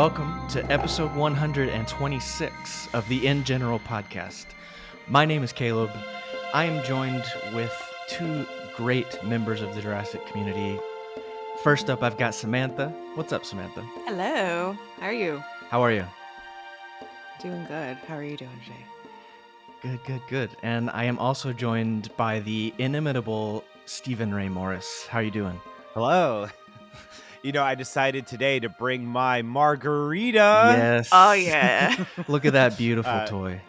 welcome to episode 126 of the InGeneral podcast. My name is Caleb. I am joined with two great members of the Jurassic community. First up, I've got Samantha. What's up, Samantha? Hello. How are you? How are you? Doing good. How are you doing today? Good. And I am also joined by the inimitable Stephen Ray Morris. How are you doing? Hello. I decided today to bring my margarita. Yes. Oh, yeah. Look at that beautiful toy.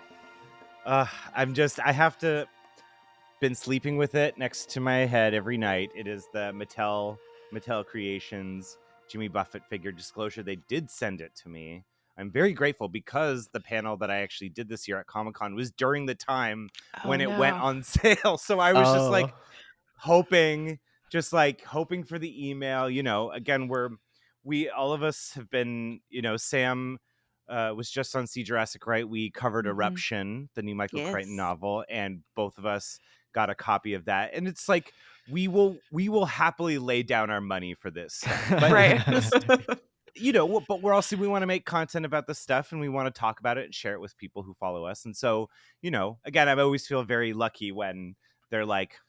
Been sleeping with it next to my head every night. It is the Mattel Creations Jimmy Buffett figure. Disclosure, they did send it to me. I'm very grateful because the panel that I actually did this year at Comic-Con was during the time when it went on sale. So I was just hoping for the email. Again, we all of us have been, Sam was just on See Jurassic, right? We covered Eruption, the new Michael Crichton novel, and both of us got a copy of that. And it's like we will happily lay down our money for this, but right? but we want to make content about this stuff, and we want to talk about it and share it with people who follow us. And so, again, I always feel very lucky when they're like,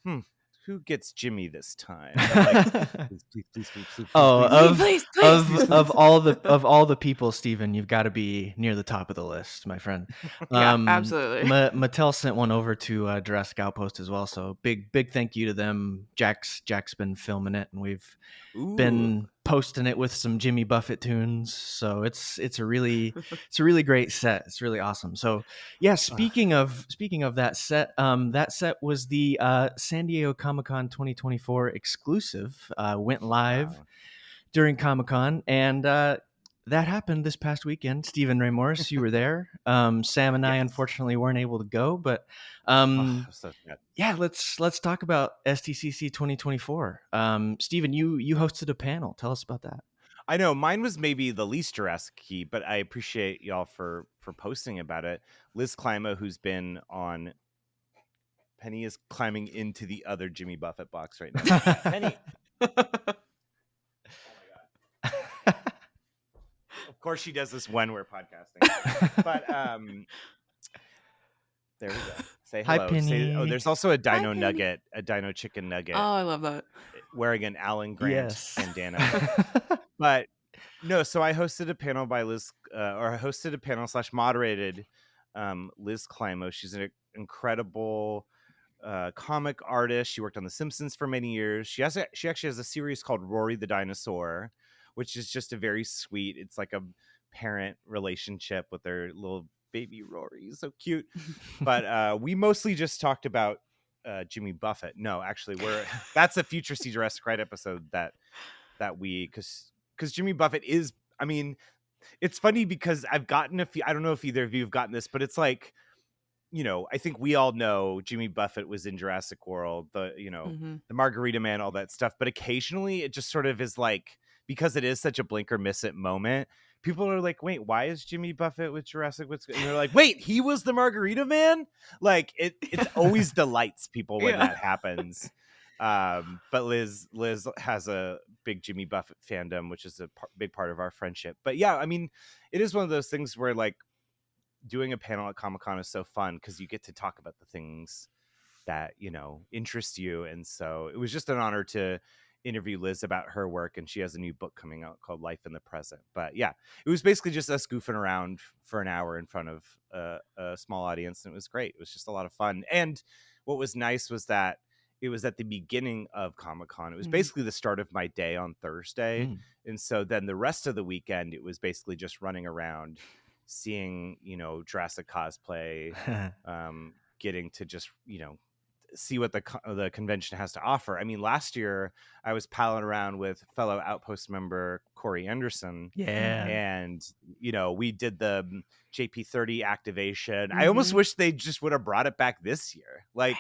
who gets Jimmy this time? Please. Of all the people, Steven, you've got to be near the top of the list, my friend. Yeah, absolutely. Mattel sent one over to Jurassic Outpost as well, so big thank you to them. Jack's been filming it, and we've been posting it with some Jimmy Buffett tunes. So it's a really great set. It's really awesome. So yeah, speaking of that set was the San Diego Comic-Con 2024 exclusive. Went live during Comic-Con, and that happened this past weekend. Stephen Ray Morris, you were there. Sam and I unfortunately weren't able to go, but yeah, let's talk about SDCC 2024. Stephen, you hosted a panel. Tell us about that. I know mine was maybe the least Jurassic-y, but I appreciate y'all for posting about it. Liz Clima, who's been on, Penny is climbing into the other Jimmy Buffett box right now. Penny. Of course she does this when we're podcasting. But there we go. Say hello. Hi, Penny. There's also a Dino Nugget, a Dino Chicken Nugget. Oh, I love that. Wearing an Alan Grant bandana. But no, so I hosted a panel by Liz, or I hosted a panel / moderated Liz Climo. She's an incredible comic artist. She worked on The Simpsons for many years. She actually has a series called Rory the Dinosaur, which is just a very sweet. It's like a parent relationship with their little baby Rory. So cute. But we mostly just talked about Jimmy Buffett. No, actually, that's a future See Jurassic Right episode that we because Jimmy Buffett is. I mean, it's funny because I've gotten a few. I don't know if either of you have gotten this, but it's like, I think we all know Jimmy Buffett was in Jurassic World, the Margarita Man, all that stuff. But occasionally it just sort of is like, because it is such a blink or miss it moment, people are like, wait, why is Jimmy Buffett with Jurassic? And they're like, wait, he was the Margarita Man? Like it always delights people when that happens. But Liz has a big Jimmy Buffett fandom, which is a big part of our friendship. But yeah, I mean, it is one of those things where like doing a panel at Comic-Con is so fun because you get to talk about the things that, interest you. And so it was just an honor to interview Liz about her work, and she has a new book coming out called Life in the Present. But yeah, it was basically just us goofing around for an hour in front of a small audience, and it was great. It was just a lot of fun. And what was nice was that it was at the beginning of Comic-Con. It was basically the start of my day on Thursday. And so then the rest of the weekend, it was basically just running around, seeing, Jurassic cosplay, getting to just, see what the convention has to offer. I mean, last year I was palling around with fellow Outpost member Corey Anderson. Yeah. And, we did the JP30 activation. I almost wish they just would have brought it back this year. Like,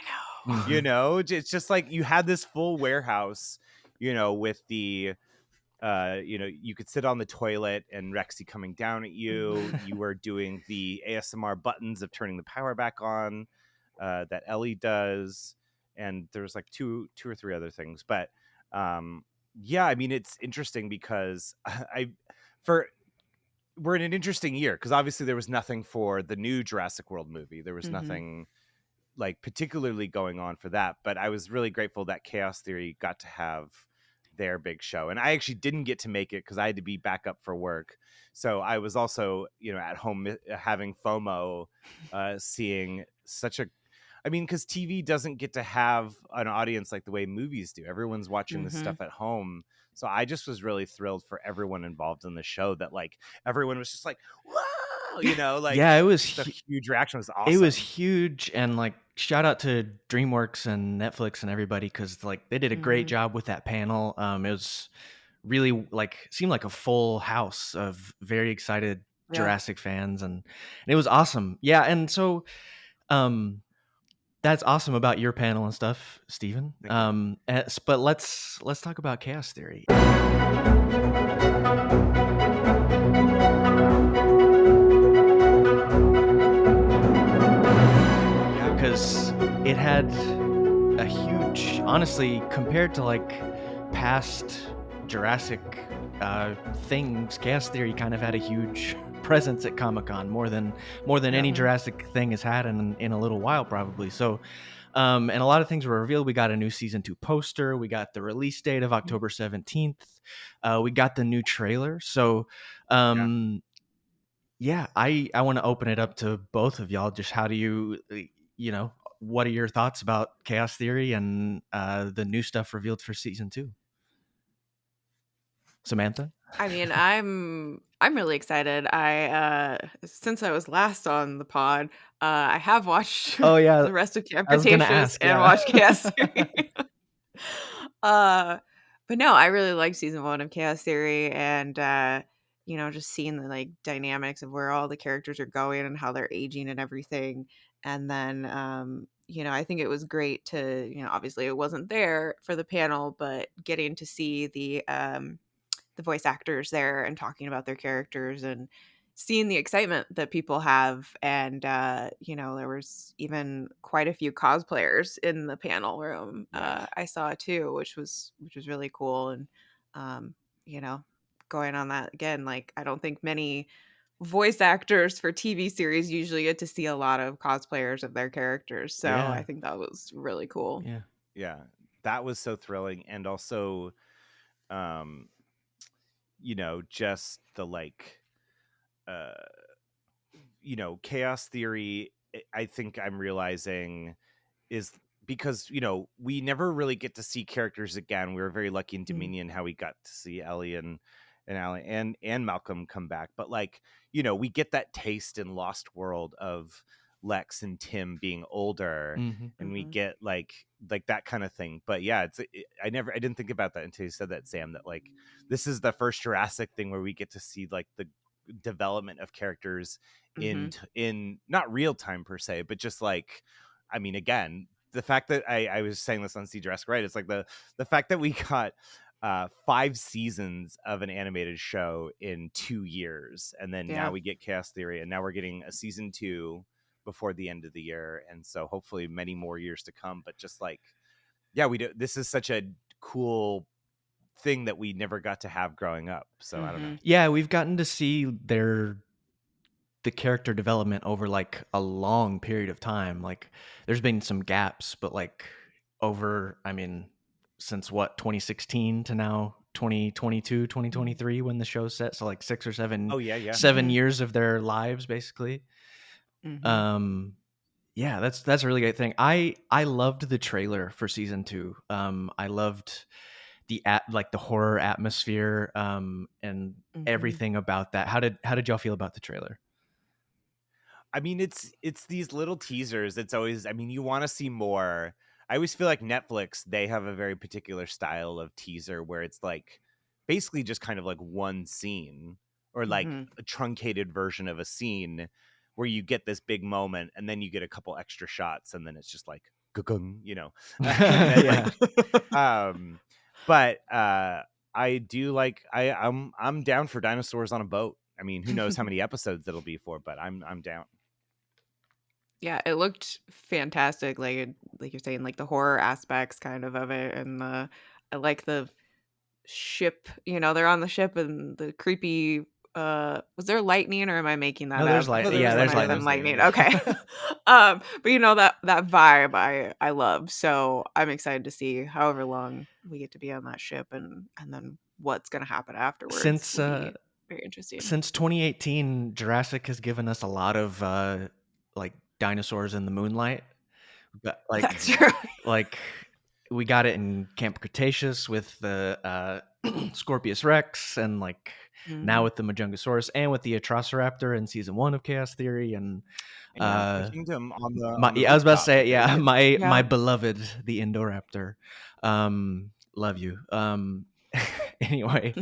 it's just like you had this full warehouse, with the, you could sit on the toilet and Rexy coming down at you. You were doing the ASMR buttons of turning the power back on. That Ellie does, and there's like two or three other things. But yeah, I mean, it's interesting because we're in an interesting year because obviously there was nothing for the new Jurassic World movie. There was nothing like particularly going on for that, but I was really grateful that Chaos Theory got to have their big show. And I actually didn't get to make it because I had to be back up for work. So I was also, at home having FOMO, seeing such a, I mean, because TV doesn't get to have an audience like the way movies do. Everyone's watching this stuff at home. So I just was really thrilled for everyone involved in the show that like everyone was just like, wow, like yeah, it was the huge reaction was awesome. It was huge, and like shout out to DreamWorks and Netflix and everybody because like they did a great job with that panel. It was really like seemed like a full house of very excited Jurassic fans, and it was awesome. Yeah, and so that's awesome about your panel and stuff, Stephen. But let's talk about Chaos Theory. Because it had a huge, honestly, compared to like past Jurassic things, Chaos Theory kind of had a huge presence at Comic-Con, more than any Jurassic thing has had in a little while, probably. So, and a lot of things were revealed. We got a new season 2 poster. We got the release date of October 17th. We got the new trailer. So, yeah, I want to open it up to both of y'all. Just how do you, what are your thoughts about Chaos Theory and the new stuff revealed for season 2? Samantha? I mean, I'm really excited. I since I was last on the pod, I have watched Oh yeah, the rest of Camp I was gonna Cretaceous ask, and yeah. watched Chaos Theory. But no, I really liked season 1 of Chaos Theory, and just seeing the like dynamics of where all the characters are going and how they're aging and everything. And then I think it was great to, obviously it wasn't there for the panel, but getting to see the voice actors there and talking about their characters and seeing the excitement that people have. And there was even quite a few cosplayers in the panel room. I saw too, which was really cool. And you know going on that again, like I don't think many voice actors for TV series usually get to see a lot of cosplayers of their characters, so I think that was really cool. Yeah, that was so thrilling. And also just the like Chaos Theory, I think I'm realizing is because we never really get to see characters again. We were very lucky in Dominion how we got to see Ellie and Allie and Malcolm come back, but like we get that taste in Lost World of Lex and Tim being older, and we get like that kind of thing. But yeah, I didn't think about that until you said that, Sam, that like this is the first Jurassic thing where we get to see like the development of characters in not real time per se, but just like, I mean, again, the fact that I was saying this on See Jurassic Right, it's like the fact that we got 5 seasons of an animated show in 2 years, and then now we get Chaos Theory, and now we're getting a season 2 before the end of the year, and so hopefully many more years to come. But just like, yeah, this is such a cool thing that we never got to have growing up. So I don't know. Yeah, we've gotten to see the character development over like a long period of time. Like there's been some gaps, but like over, I mean, since what, 2016 to now 2022, 2023 when the show's set. So like 6 or 7 7 years of their lives basically. Yeah, that's a really great thing. I loved the trailer for season 2. I loved the horror atmosphere and everything about that. How did y'all feel about the trailer? I mean, it's these little teasers. It's always, I mean, you want to see more. I always feel like Netflix, they have a very particular style of teaser where it's like basically just kind of like one scene or like a truncated version of a scene where you get this big moment and then you get a couple extra shots and then it's just like then, but I do like I'm down for dinosaurs on a boat. I mean, who knows how many episodes it'll be for, but I'm down. Yeah, it looked fantastic. Like you're saying, like the horror aspects kind of it, and I like the ship. They're on the ship and the creepy was there lightning, or am I making that No, there's up? I light. think there Yeah, was there's thunder lightning. than lightning. Okay. But that vibe I love. So I'm excited to see however long we get to be on that ship, and then what's gonna happen afterwards Since will be very interesting. since 2018, Jurassic has given us a lot of like dinosaurs in the moonlight. But, That's true. like we got it in Camp Cretaceous with the Scorpius Rex, and like now Mhm. with the Majungasaurus, and with the Atrociraptor in season 1 of Chaos Theory, and And Animal Kingdom on the I was about to rooftop. say, yeah, Very good. my Yeah. beloved, the Indoraptor. Love you. Anyway,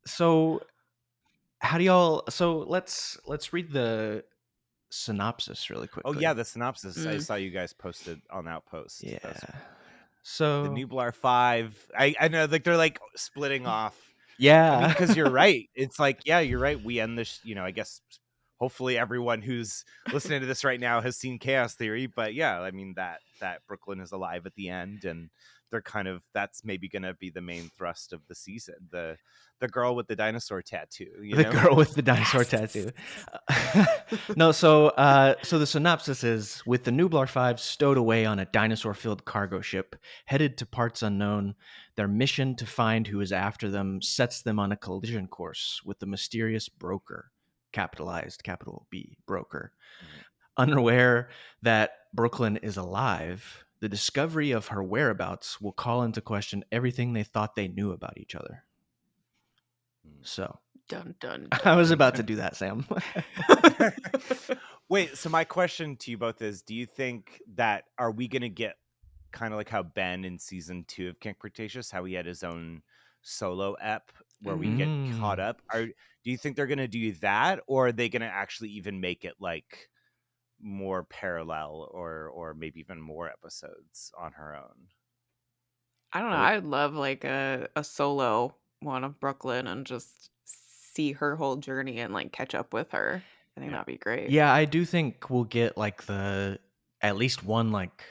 so how do y'all? So let's read the synopsis really Oh yeah, quickly. the synopsis. I Mm. saw you guys posted on Outpost. Yeah. The So Nublar 5. I know, like they're like splitting off. I mean, yeah, because you're right. It's like, yeah, you're right. We end this, I guess hopefully everyone who's listening to this right now has seen Chaos Theory. But yeah, I mean that Brooklyn is alive at the end, and they're that's maybe gonna be the main thrust of the season. The girl with the dinosaur tattoo, the girl with the dinosaur Yes. tattoo. No, so the synopsis is: with the Nublar 5 stowed away on a dinosaur-filled cargo ship headed to parts unknown, their mission to find who is after them sets them on a collision course with the mysterious broker, capitalized capital B, broker. Unaware that Brooklyn is alive, the discovery of her whereabouts will call into question everything they thought they knew about each other. So Dun dun I was dun. about to do that, Sam. Wait, so my question to you both is, do you think that, are we going to get kind of like how Ben in season 2 of Camp Cretaceous, how he had his own solo ep where we get caught up? Do you think they're going to do that, or are they going to actually even make it like more parallel, or maybe even more episodes on her own? I don't know. I'd love like a solo one of Brooklyn and just see her whole journey and like catch up with her. I think Yeah. that'd be great. Yeah, I do think we'll get like at least one like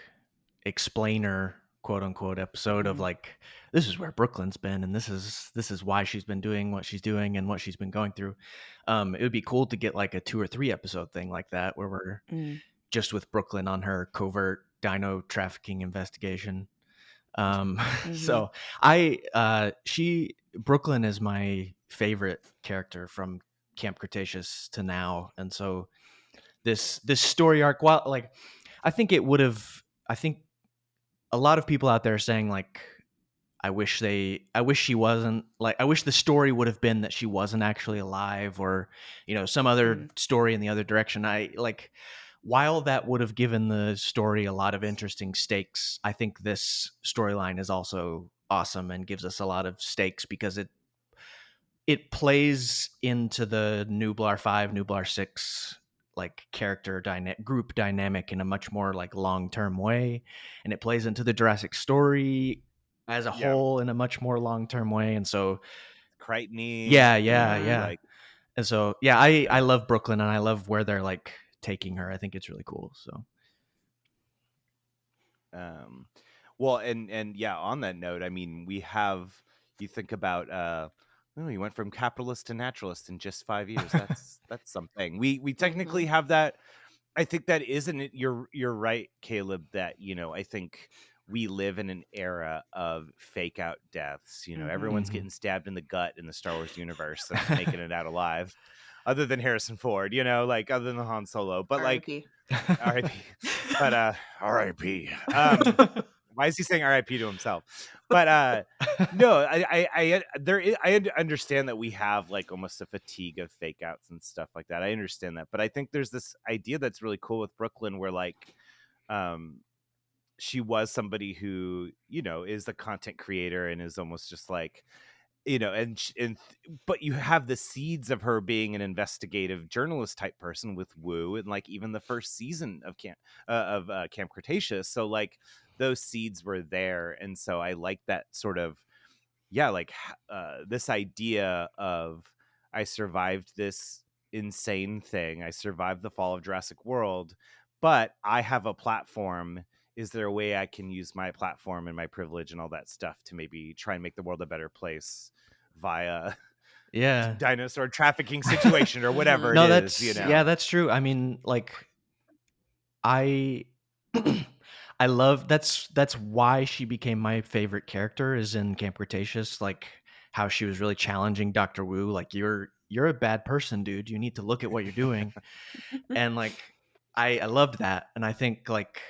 explainer, quote unquote, episode of Mhm. like, this is where Brooklyn's been, and this is why she's been doing what she's doing and what she's been going through. It would be cool to get like a 2 or 3 episode thing like that, where we're Mm. just with Brooklyn on her covert dino trafficking investigation. Mhm. So Brooklyn is my favorite character from Camp Cretaceous to now, and so this story arc, while like I think a lot of people out there are saying like, I wish she wasn't, like, I wish the story would have been that she wasn't actually alive, or some other story in the other direction. I like, while that would have given the story a lot of interesting stakes, I think this storyline is also awesome and gives us a lot of stakes because it plays into the Nublar 5, Nublar 6 like group dynamic in a much more like long-term way, and it plays into the Jurassic story as a whole in a much more long-term way. And so Crichton, yeah. like, And so I love Brooklyn, and I love where they're like taking her. I think it's really cool. So well, and yeah, on that note, I mean, you think about you went from capitalist to naturalist in just 5 years. That's something. We technically have that. I think that isn't it. You're right, Caleb, that I think we live in an era of fake out deaths. Everyone's getting stabbed in the gut in the Star Wars universe and making it out alive, other than Harrison Ford, like other than Han Solo. But like, R.I.P. R.I.P. But R.I.P. Why is he saying R.I.P. to himself? But no, I understand that we have like almost a fatigue of fake outs and stuff like that. I understand that, but I think there's this idea that's really cool with Brooklyn, where like, she was somebody who is the content creator and is almost just like, but you have the seeds of her being an investigative journalist type person with Wu, and like even the first season of Camp Cretaceous. So like those seeds were there, and so I like that sort of, like this idea of, I survived this insane thing. I survived the fall of Jurassic World, but I have a platform. Is there a way I can use my platform and my privilege and all that stuff to maybe try and make the world a better place via dinosaur trafficking situation or whatever No, it is, you know. yeah, that's true. I mean, like I I love that's why she became my favorite character is in Camp Cretaceous, like how she was really challenging Dr. Wu, like you're a bad person, dude. You need to look at what you're doing. And like I loved that. And I think like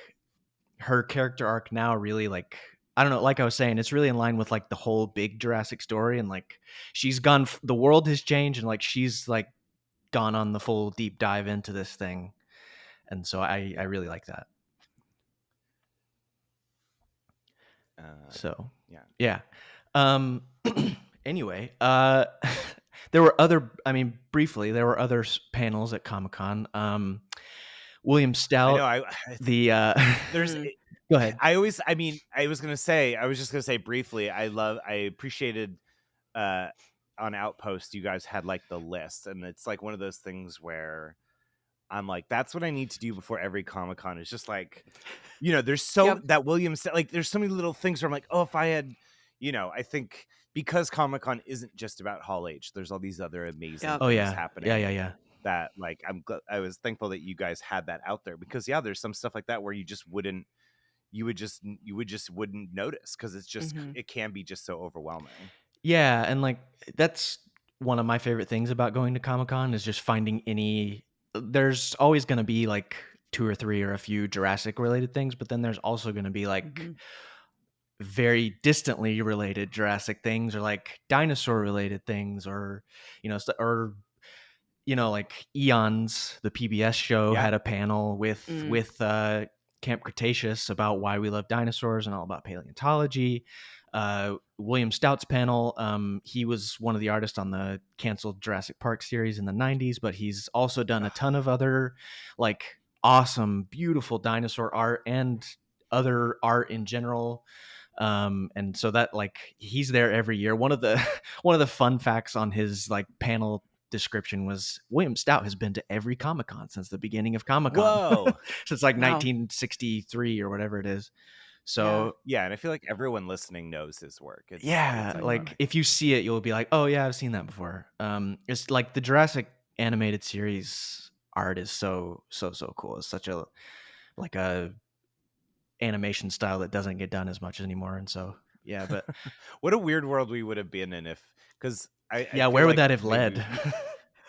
her character arc now really like I don't know, like I was saying, it's really in line with like the whole big Jurassic story, and like she's gone the world has changed, and like she's like gone on the full deep dive into this thing. And so I really like that. So yeah. Anyway, there were other. I mean, briefly, there were other panels at Comic-Con. William Stout. I know. There's. Go ahead. I was just gonna say briefly. I appreciated on Outpost. You guys had like the list, and it's like one of those things where I'm like, that's what I need to do before every Comic-Con. Is just like, you know, there's that William said, like, there's so many little things where I'm like, oh, if I had, you know, I think because Comic-Con isn't just about Hall H, there's all these other amazing things happening. Yeah. That like I was thankful that you guys had that out there, because there's some stuff like that where you just wouldn't notice, because it's just it can be just so overwhelming. Yeah, and like that's one of my favorite things about going to Comic-Con is just finding there's always going to be like 2 or 3 or a few Jurassic related things, but then there's also going to be like very distantly related Jurassic things, or like dinosaur related things, or you know, or you know, like Eons, the PBS show had a panel with Camp Cretaceous about why we love dinosaurs and all about paleontology. William Stout's panel, he was one of the artists on the canceled Jurassic Park series in the 90s, but he's also done a ton of other like awesome, beautiful dinosaur art and other art in general. And so that like he's there every year. One of the fun facts on his like panel description was William Stout has been to every Comic-Con since the beginning of Comic-Con. Since like 1963 or whatever it is. So and I feel like everyone listening knows his work. It's like if you see it, you'll be like, oh yeah, I've seen that before. It's like the Jurassic animated series art is so cool. It's such a animation style that doesn't get done as much anymore. And so but what a weird world we would have been in if, because where would that have led?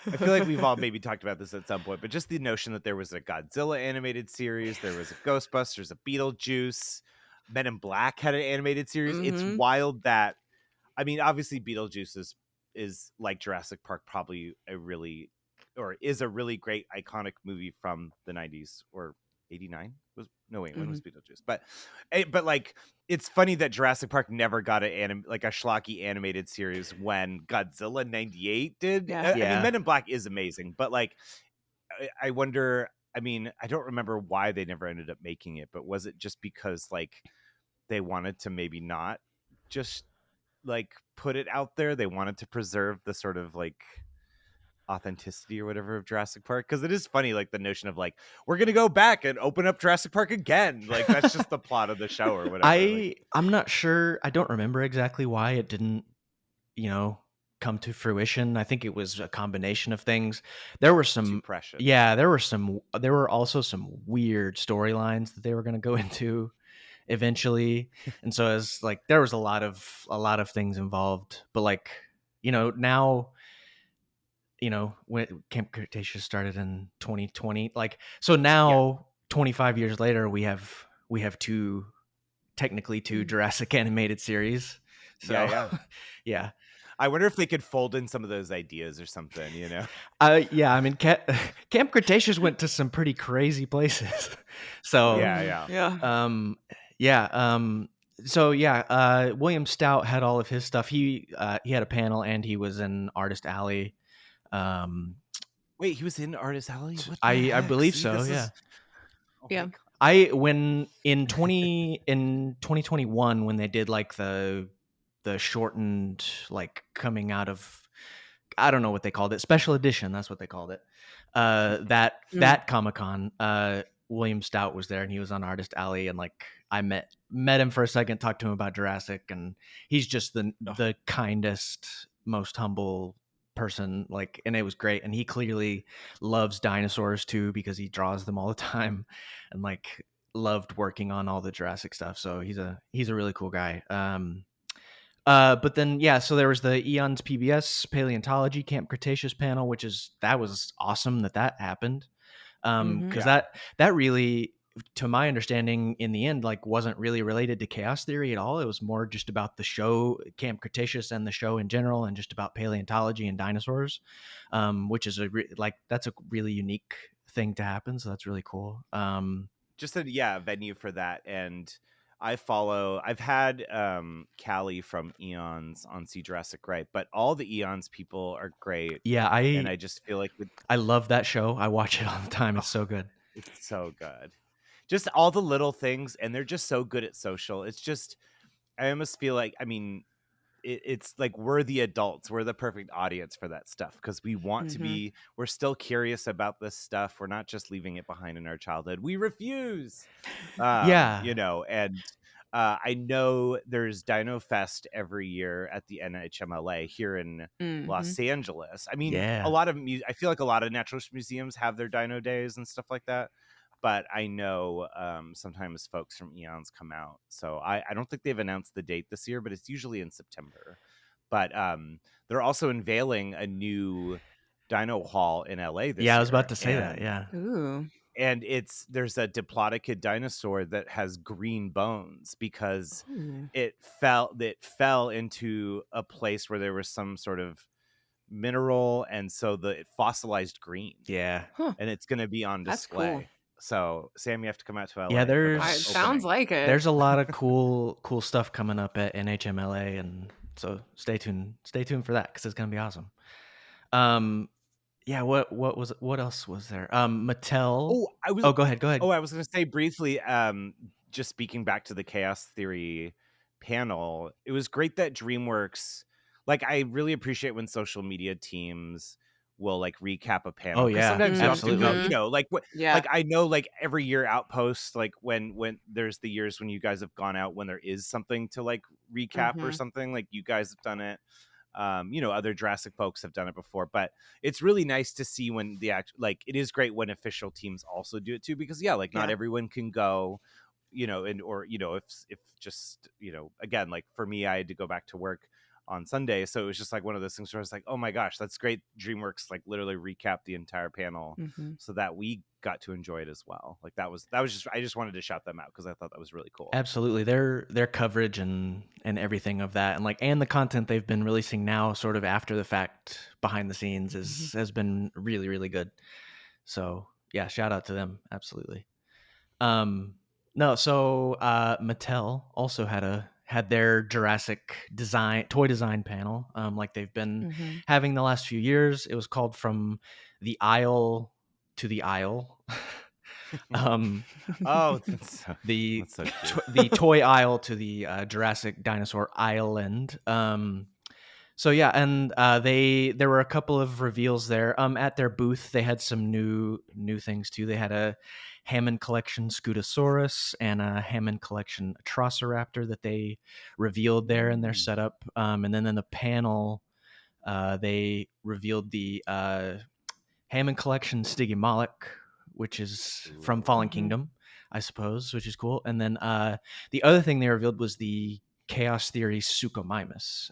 I feel like we've all maybe talked about this at some point, but just the notion that there was a Godzilla animated series, there was a Ghostbusters, a Beetlejuice, Men in Black had an animated series. It's wild that, I mean, obviously Beetlejuice is like Jurassic Park, probably is a really great iconic movie from the 90s or 89 when was Beetlejuice? But like, it's funny that Jurassic Park never got a schlocky animated series when Godzilla 98 did. I mean, Men in Black is amazing, but like, I wonder, I mean, I don't remember why they never ended up making it, but was it just because like they wanted to maybe not just like put it out there? They wanted to preserve the sort of like authenticity or whatever of Jurassic Park, because it is funny, like the notion of like, we're gonna go back and open up Jurassic Park again, like that's just the plot of the show or whatever. I'm not sure, I don't remember exactly why it didn't, you know, come to fruition. I think it was a combination of things. There were some there were also some weird storylines that they were going to go into eventually, and so as like there was a lot of things involved. But like, you know, now, you know, when Camp Cretaceous started in 2020, like, so now 25 years later, we have technically two Jurassic animated series. So yeah. I wonder if they could fold in some of those ideas or something, you know? I mean, Camp Cretaceous went to some pretty crazy places. So William Stout had all of his stuff. He had a panel and he was in Artist Alley. Wait, he was in Artist Alley? I believe so. When in 2021 when they did like the shortened like coming out of, I don't know what they called it, special edition, that's what they called it, that Comic-Con, William Stout was there and he was on Artist Alley, and like I met him for a second, talked to him about Jurassic, and he's just the kindest, most humble person, like, and it was great. And he clearly loves dinosaurs too, because he draws them all the time, and like loved working on all the Jurassic stuff. So he's a really cool guy. But then, yeah, so there was the Eons PBS Paleontology Camp Cretaceous panel, that was awesome that happened. Because that really, to my understanding, in the end, like, wasn't really related to chaos theory at all. It was more just about the show Camp Cretaceous and the show in general, and just about paleontology and dinosaurs, which is that's a really unique thing to happen. So that's really cool. Just a venue for that. And I've had Callie from Eons on See Jurassic Right, but all the Eons people are great. Yeah, and I just feel like I love that show. I watch it all the time. It's so good. It's so good. Just all the little things, and they're just so good at social. It's just, I almost feel like, I mean, it's like we're the adults. We're the perfect audience for that stuff, because we want to be, we're still curious about this stuff. We're not just leaving it behind in our childhood. We refuse. You know, and I know there's Dino Fest every year at the NHMLA here in Los Angeles. I mean, a lot of I feel like a lot of natural museums have their dino days and stuff like that. But I know sometimes folks from Eons come out. So I don't think they've announced the date this year, but it's usually in September. But they're also unveiling a new dino hall in LA this year. Yeah, I was about to say that. Yeah. Ooh. And there's a diplodocid dinosaur that has green bones, because it fell into a place where there was some sort of mineral, and so it fossilized green. Yeah. And it's going to be on display. That's cool. So Sam, you have to come out to LA. Yeah, sounds like it. There's a lot of cool stuff coming up at NHMLA, and so stay tuned for that, because it's gonna be awesome. Yeah, what else was there? Mattel. Go ahead. I was going to say briefly, just speaking back to the chaos theory panel, it was great that DreamWorks, like, I really appreciate when social media teams will like recap a panel. Oh yeah, sometimes you have to go, you know, like like I know, like, every year Outpost, like when there's the years when you guys have gone out, when there is something to like recap or something, like you guys have done it. You know, other Jurassic folks have done it before, but it's really nice to see when like, it is great when official teams also do it too, because not everyone can go, you know, and, or, you know, if just, you know, again, like for me, I had to go back to work on Sunday, so it was just like one of those things where I was like, oh my gosh, that's great. DreamWorks like literally recapped the entire panel so that we got to enjoy it as well. Like that was just, I just wanted to shout them out because I thought that was really cool. Absolutely. Their coverage and everything of that, and the content they've been releasing now, sort of after the fact, behind the scenes, has been really, really good. So yeah, shout out to them. Absolutely. No, so Mattel also had their Jurassic toy design panel, like they've been having the last few years. It was called From the Aisle to the Aisle. That's so the toy aisle to the Jurassic Dinosaur Island. So yeah, and there were a couple of reveals there. At their booth, they had some new things too. They had a Hammond Collection Scutosaurus and a Hammond Collection Atrociraptor that they revealed there in their setup. And then in the panel, they revealed the Hammond Collection Stygimoloch, which is from Fallen Kingdom, I suppose, which is cool. And then the other thing they revealed was the Chaos Theory Suchomimus,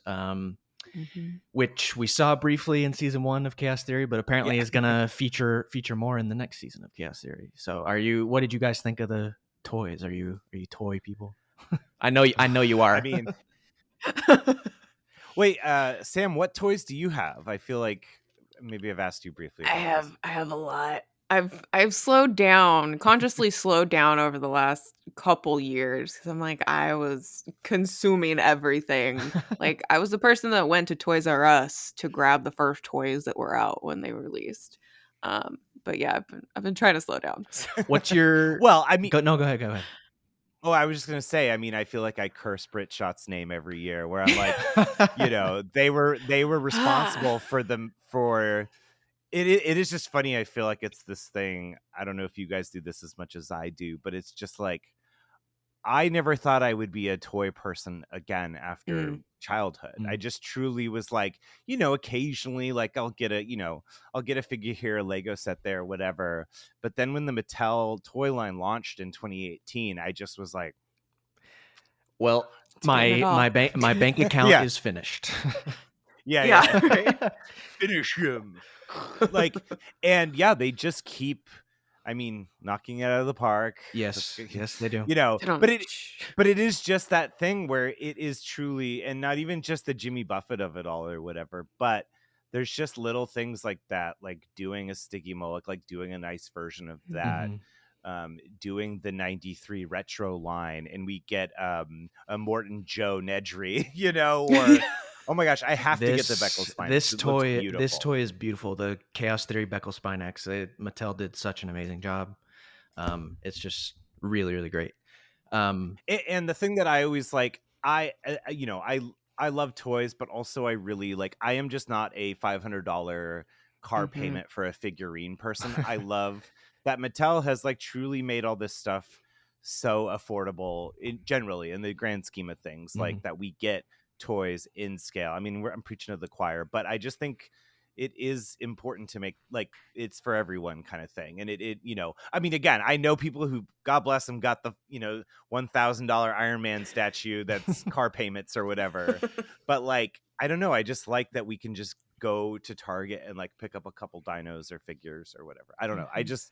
which we saw briefly in season 1 of Chaos Theory, but apparently is gonna feature more in the next season of Chaos Theory. So, what did you guys think of the toys? Are you toy people? I know you are. I mean, wait, Sam, what toys do you have? I feel like maybe I've asked you briefly. I have a lot. I've slowed down, consciously slowed down over the last couple years, because I'm like, I was consuming everything. Like, I was the person that went to Toys R Us to grab the first toys that were out when they were released. But yeah, I've been trying to slow down. What's your Well, I mean, go ahead. Oh, I was just gonna say, I mean, I feel like I curse Britshot's name every year, where I'm like, you know, they were responsible for it is just funny. I feel like it's this thing. I don't know if you guys do this as much as I do, but it's just like, I never thought I would be a toy person again after childhood. I just truly was like, occasionally like I'll get a figure here, a Lego set there, whatever. But then when the Mattel toy line launched in 2018, I just was like, well, Getting it all. my bank account Yeah. is finished. Yeah. Right. Finish him. Like, and yeah, they just keep, knocking it out of the park. Yes, they do. But it is just that thing where it is truly, and not even just the Jimmy Buffett of it all or whatever, but there's just little things like that, like doing a Sticky Moloch, like doing a nice version of that. Doing the 93 retro line, and we get a Morton Joe Nedry, or oh my gosh, I have to get the Beckles Spine. This toy is beautiful. The Chaos Theory Beckles Spine X. Mattel did such an amazing job. It's just really, really great. And the thing that I always like, I love toys, but also I really like, I am just not a $500 car payment for a figurine person. I love that Mattel has like truly made all this stuff so affordable generally in the grand scheme of things, like that we get toys in scale. I'm preaching to the choir, but I just think it is important to make, like, it's for everyone kind of thing. And it again, I know people who, God bless them, got the $1,000 Iron Man statue that's car payments or whatever. But like, I don't know, I just like that we can just go to Target and like pick up a couple dinos or figures or whatever. I don't know. I just,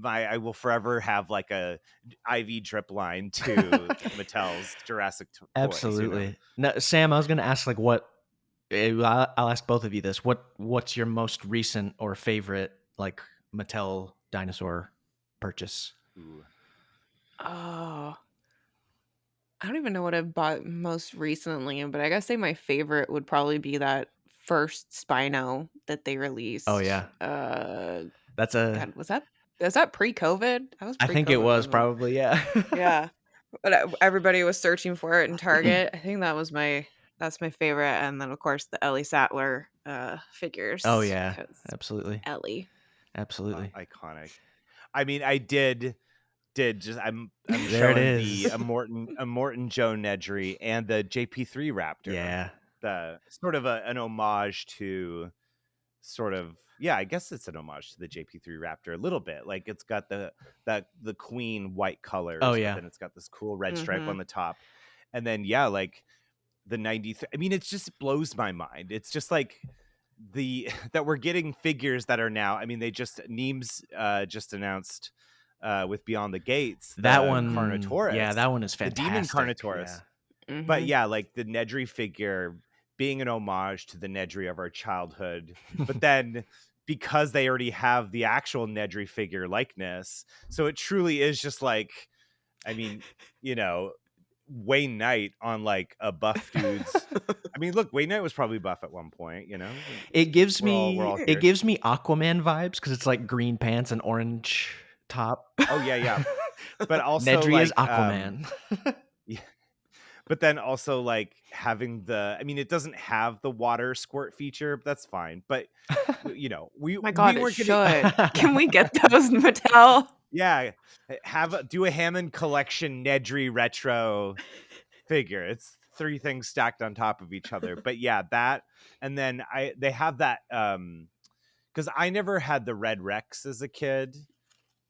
I will forever have like a IV drip line to Mattel's Jurassic toys. Absolutely. Now, Sam, I was going to ask, like, I'll ask both of you this. What's your most recent or favorite like Mattel dinosaur purchase? Ooh. Oh, I don't even know what I've bought most recently, but I gotta say my favorite would probably be that first Spino that they released. Oh yeah. That's God, was that pre-COVID? I think it was probably, yeah. Yeah. But everybody was searching for it in Target. I think that's my favorite. And then of course the Ellie Sattler figures. Oh yeah, absolutely. Ellie. Absolutely. Iconic. I did just I'm there showing it is. a Morton Joe Nedry and the JP3 Raptor. Yeah. The sort of an homage to I guess it's an homage to the JP3 Raptor a little bit. Like it's got the queen white colors. Oh yeah. But then it's got this cool red stripe on the top. And then like the 93. It just blows my mind. It's just like that we're getting figures that are now. They just Neems just announced with Beyond the Gates, that one Carnotaurus. Yeah, that one is fantastic. The Demon Carnotaurus. Yeah. But yeah, like the Nedry figure being an homage to the Nedry of our childhood, but then because they already have the actual Nedry figure likeness, so it truly is just like, Wayne Knight on like a buff dude's. Look, Wayne Knight was probably buff at one point. It gives me Aquaman vibes because it's like green pants and orange top. Oh yeah. But also Nedry like, is Aquaman. Yeah. But then also like having it doesn't have the water squirt feature, but that's fine. But my God, we should. Can we get those, Mattel? Yeah, do a Hammond collection Nedry retro figure. It's 3 things stacked on top of each other. But yeah, that, and then they have that because I never had the Red Rex as a kid.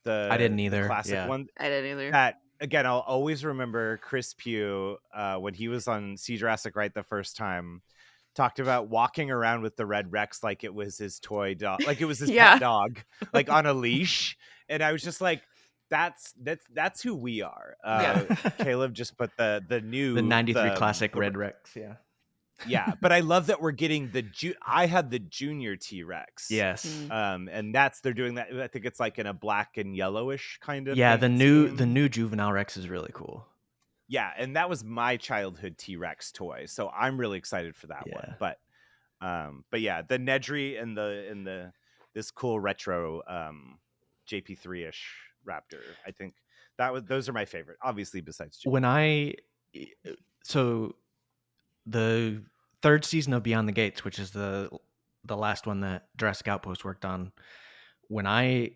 I didn't either. The classic one. I didn't either. That again, I'll always remember Chris Pugh when he was on See Jurassic Right the first time, talked about walking around with the Red Rex like it was his toy dog, like it was his pet dog, like on a leash. And I was just like, that's who we are. Caleb just put the 93 classic Red Rex. Yeah, but I love that we're getting I had the junior T-Rex. Yes. And they're doing that. I think it's like in a black and yellowish kind of. Yeah, the new juvenile Rex is really cool. Yeah, and that was my childhood T-Rex toy, so I'm really excited for that one. But yeah, the Nedry and this cool retro JP3-ish Raptor. I think those are my favorite, obviously, besides Jupiter. So the 3rd season of Beyond the Gates, which is the last one that Jurassic Outpost worked on, when I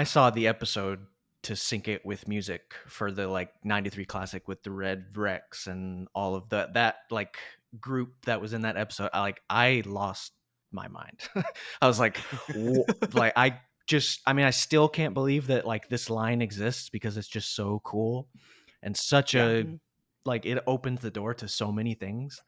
saw the episode, to sync it with music for the like 93 classic with the red Rex and all of that like group that was in that episode. I lost my mind. I was like, like I still can't believe that like this line exists because it's just so cool and such Yeah. a like it opens the door to so many things.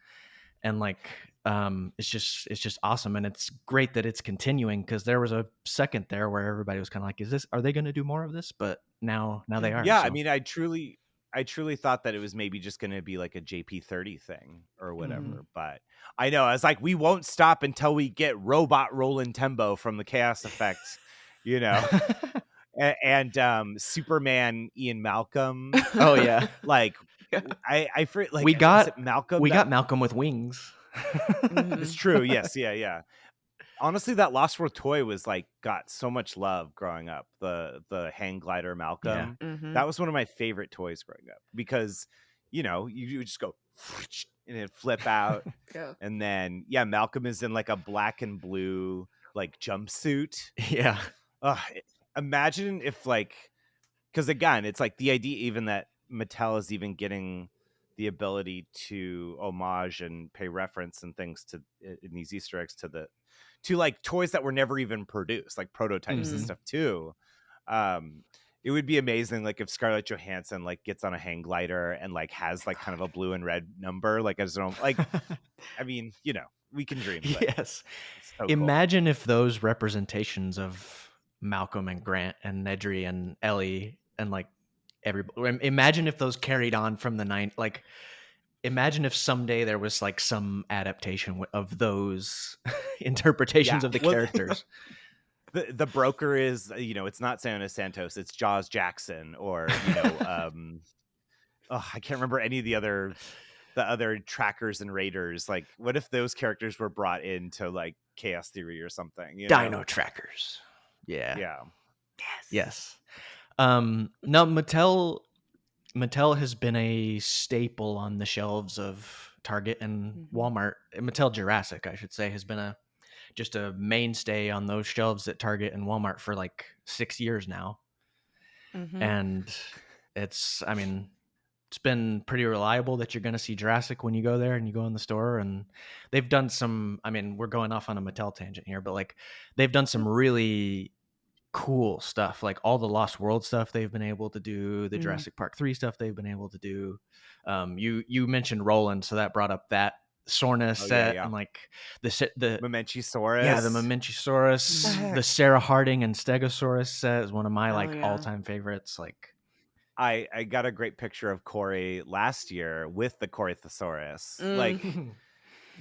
And like it's just awesome, and it's great that it's continuing, because there was a second there where everybody was kind of like, are they going to do more of this? But now they are. Yeah, So. I mean, I truly thought that it was maybe just going to be like a JP30 thing or whatever. But I know, I was like, we won't stop until we get robot Roland Tembo from the Chaos Effect, you know, and Superman Ian Malcolm. Oh yeah, like Yeah. I like we was got it Malcolm. we got Malcolm with wings. It's true. Yes. Yeah. Honestly, that Lost World toy was like got so much love growing up. The hang glider Malcolm. That was one of my favorite toys growing up, because you would just go and it'd flip out. Yeah. And then Malcolm is in like a black and blue like jumpsuit. Yeah. Imagine if like, because again, it's like the idea even that Mattel is even getting the ability to homage and pay reference and things to in these Easter eggs to like toys that were never even produced, like prototypes and stuff too. It would be amazing, like if Scarlett Johansson like gets on a hang glider and like has like kind of a blue and red number, like as their own, like I mean, we can dream. Yes. It's so Imagine if those representations of Malcolm and Grant and Nedry and Ellie and like everybody, imagine if those carried on from the like, imagine if someday there was like some adaptation of those interpretations of the characters. The broker is, it's not Santa Santos, it's Jaws Jackson, or I can't remember any of the other trackers and raiders. Like, what if those characters were brought into like Chaos Theory or something? Dino trackers. Yeah. Yes. No, Mattel has been a staple on the shelves of Target and Walmart. Mattel Jurassic, I should say, has been just a mainstay on those shelves at Target and Walmart for like 6 years now. And it's been pretty reliable that you're going to see Jurassic when you go there and you go in the store. And they've done some, we're going off on a Mattel tangent here, but like they've done some really cool stuff, like all the Lost World stuff they've been able to do, the Jurassic Park 3 stuff they've been able to do. You mentioned Roland, so that brought up that Sorna set. And like the Mamenchisaurus. The Mamenchisaurus, the Sarah Harding and Stegosaurus set is one of my all-time favorites. Like I got a great picture of Corey last year with the Corythosaurus. Like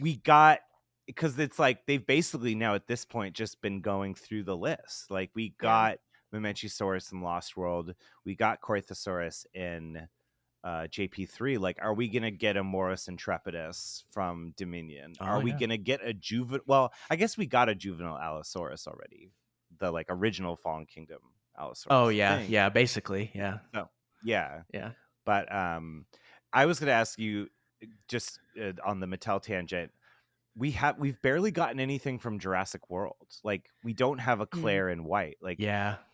we got, because it's like they've basically now at this point just been going through the list. Like we got Mamenchisaurus in Lost World, we got Corythosaurus in JP3. Like, are we gonna get a Morris Intrepidus from Dominion? Are we gonna get a juvenile? Well, I guess we got a juvenile Allosaurus already, the like original Fallen Kingdom Allosaurus. Oh yeah, basically, yeah. But I was gonna ask you, just on the Mattel tangent, we've barely gotten anything from Jurassic World. Like, we don't have a Claire in white. Like,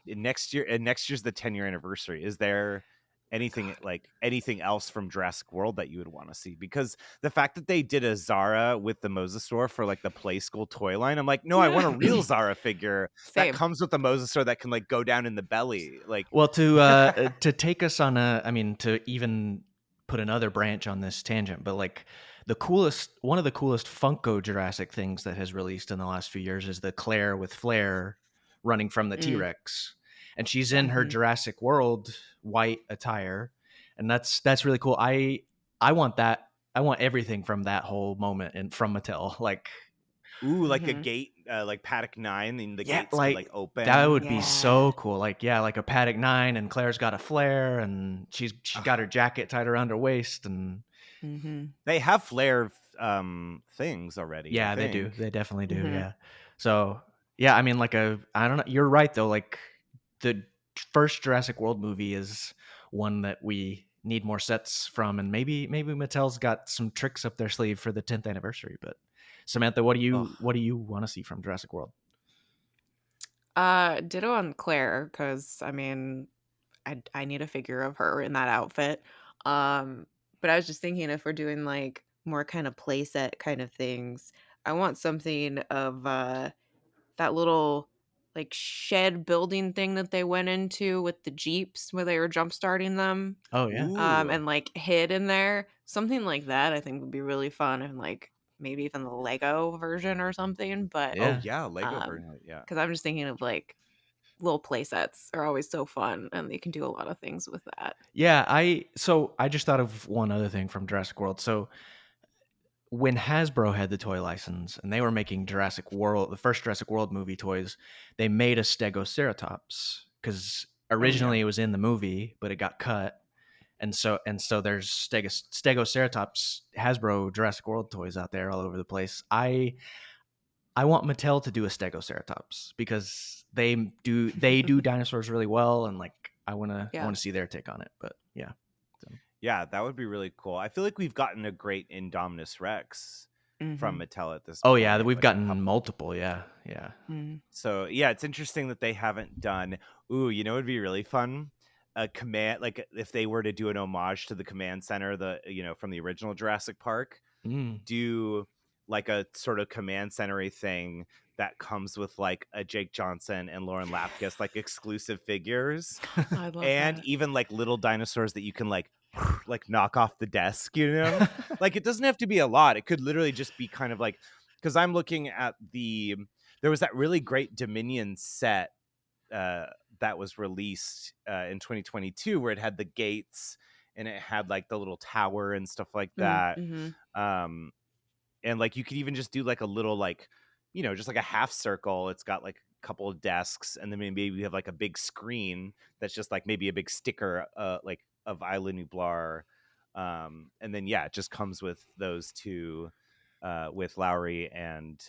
next year's the 10-year anniversary. Is there anything else from Jurassic World that you would want to see? Because the fact that they did a Zara with the Mosasaur for like the Play School toy line, I'm like, no, I want a real Zara figure that comes with the Mosasaur that can like go down in the belly. Like, well, to take us on to even put another branch on this tangent, but like one of the coolest Funko Jurassic things that has released in the last few years is the Claire with Flair running from the T-Rex. And she's in her Jurassic World white attire, and that's really cool. I want that. I want everything from that whole moment and from Mattel. Like, like a gate, like Paddock 9, and the gates like open. That would be so cool. Like, like a Paddock 9, and Claire's got a flare, and she's got her jacket tied around her waist, and they have flare things already. Yeah, they do. They definitely do. Yeah. So I don't know. You're right though. Like, the first Jurassic World movie is one that we need more sets from, and maybe Mattel's got some tricks up their sleeve for the 10th anniversary. But Samantha, what do you want to see from Jurassic World? Ditto on Claire, because I need a figure of her in that outfit. But I was just thinking if we're doing like more kind of playset kind of things, I want something of that little like shed building thing that they went into with the Jeeps where they were jump starting them. Oh yeah. Ooh. And like hid in there. Something like that I think would be really fun, and like maybe even the Lego version or something. But Oh Yeah. yeah, Lego version. Yeah. because I'm just thinking of like little play sets are always so fun, and they can do a lot of things with that. Yeah, I just thought of one other thing from Jurassic World. So when Hasbro had the toy license and they were making Jurassic World, the first Jurassic World movie toys, they made a Stegoceratops because Oh yeah. originally it was in the movie, but it got cut. And so there's Stegoceratops Hasbro Jurassic World toys out there all over the place. I want Mattel to do a Stegoceratops because they do dinosaurs really well, and like I wanna see their take on it. But yeah. So. Yeah, that would be really cool. I feel like we've gotten a great Indominus Rex from Mattel at this Oh point. yeah, we've like gotten multiple. Yeah. So yeah, it's interesting that they haven't done. Ooh, you know, it'd be really fun. A command, like if they were to do an homage to the command center, from the original Jurassic Park, do like a sort of command center thing that comes with like a Jake Johnson and Lauren Lapkus like exclusive figures, I love and that. even like little dinosaurs that you can like knock off the desk. Like it doesn't have to be a lot. It could literally just be kind of like, because I'm looking at there was that really great Dominion set that was released in 2022 where it had the gates and it had like the little tower and stuff like that. And like you could even just do like a little like, just like a half circle. It's got like a couple of desks, and then maybe we have like a big screen that's just like maybe a big sticker like of Isla Nublar. And then yeah, it just comes with those two with Lowry and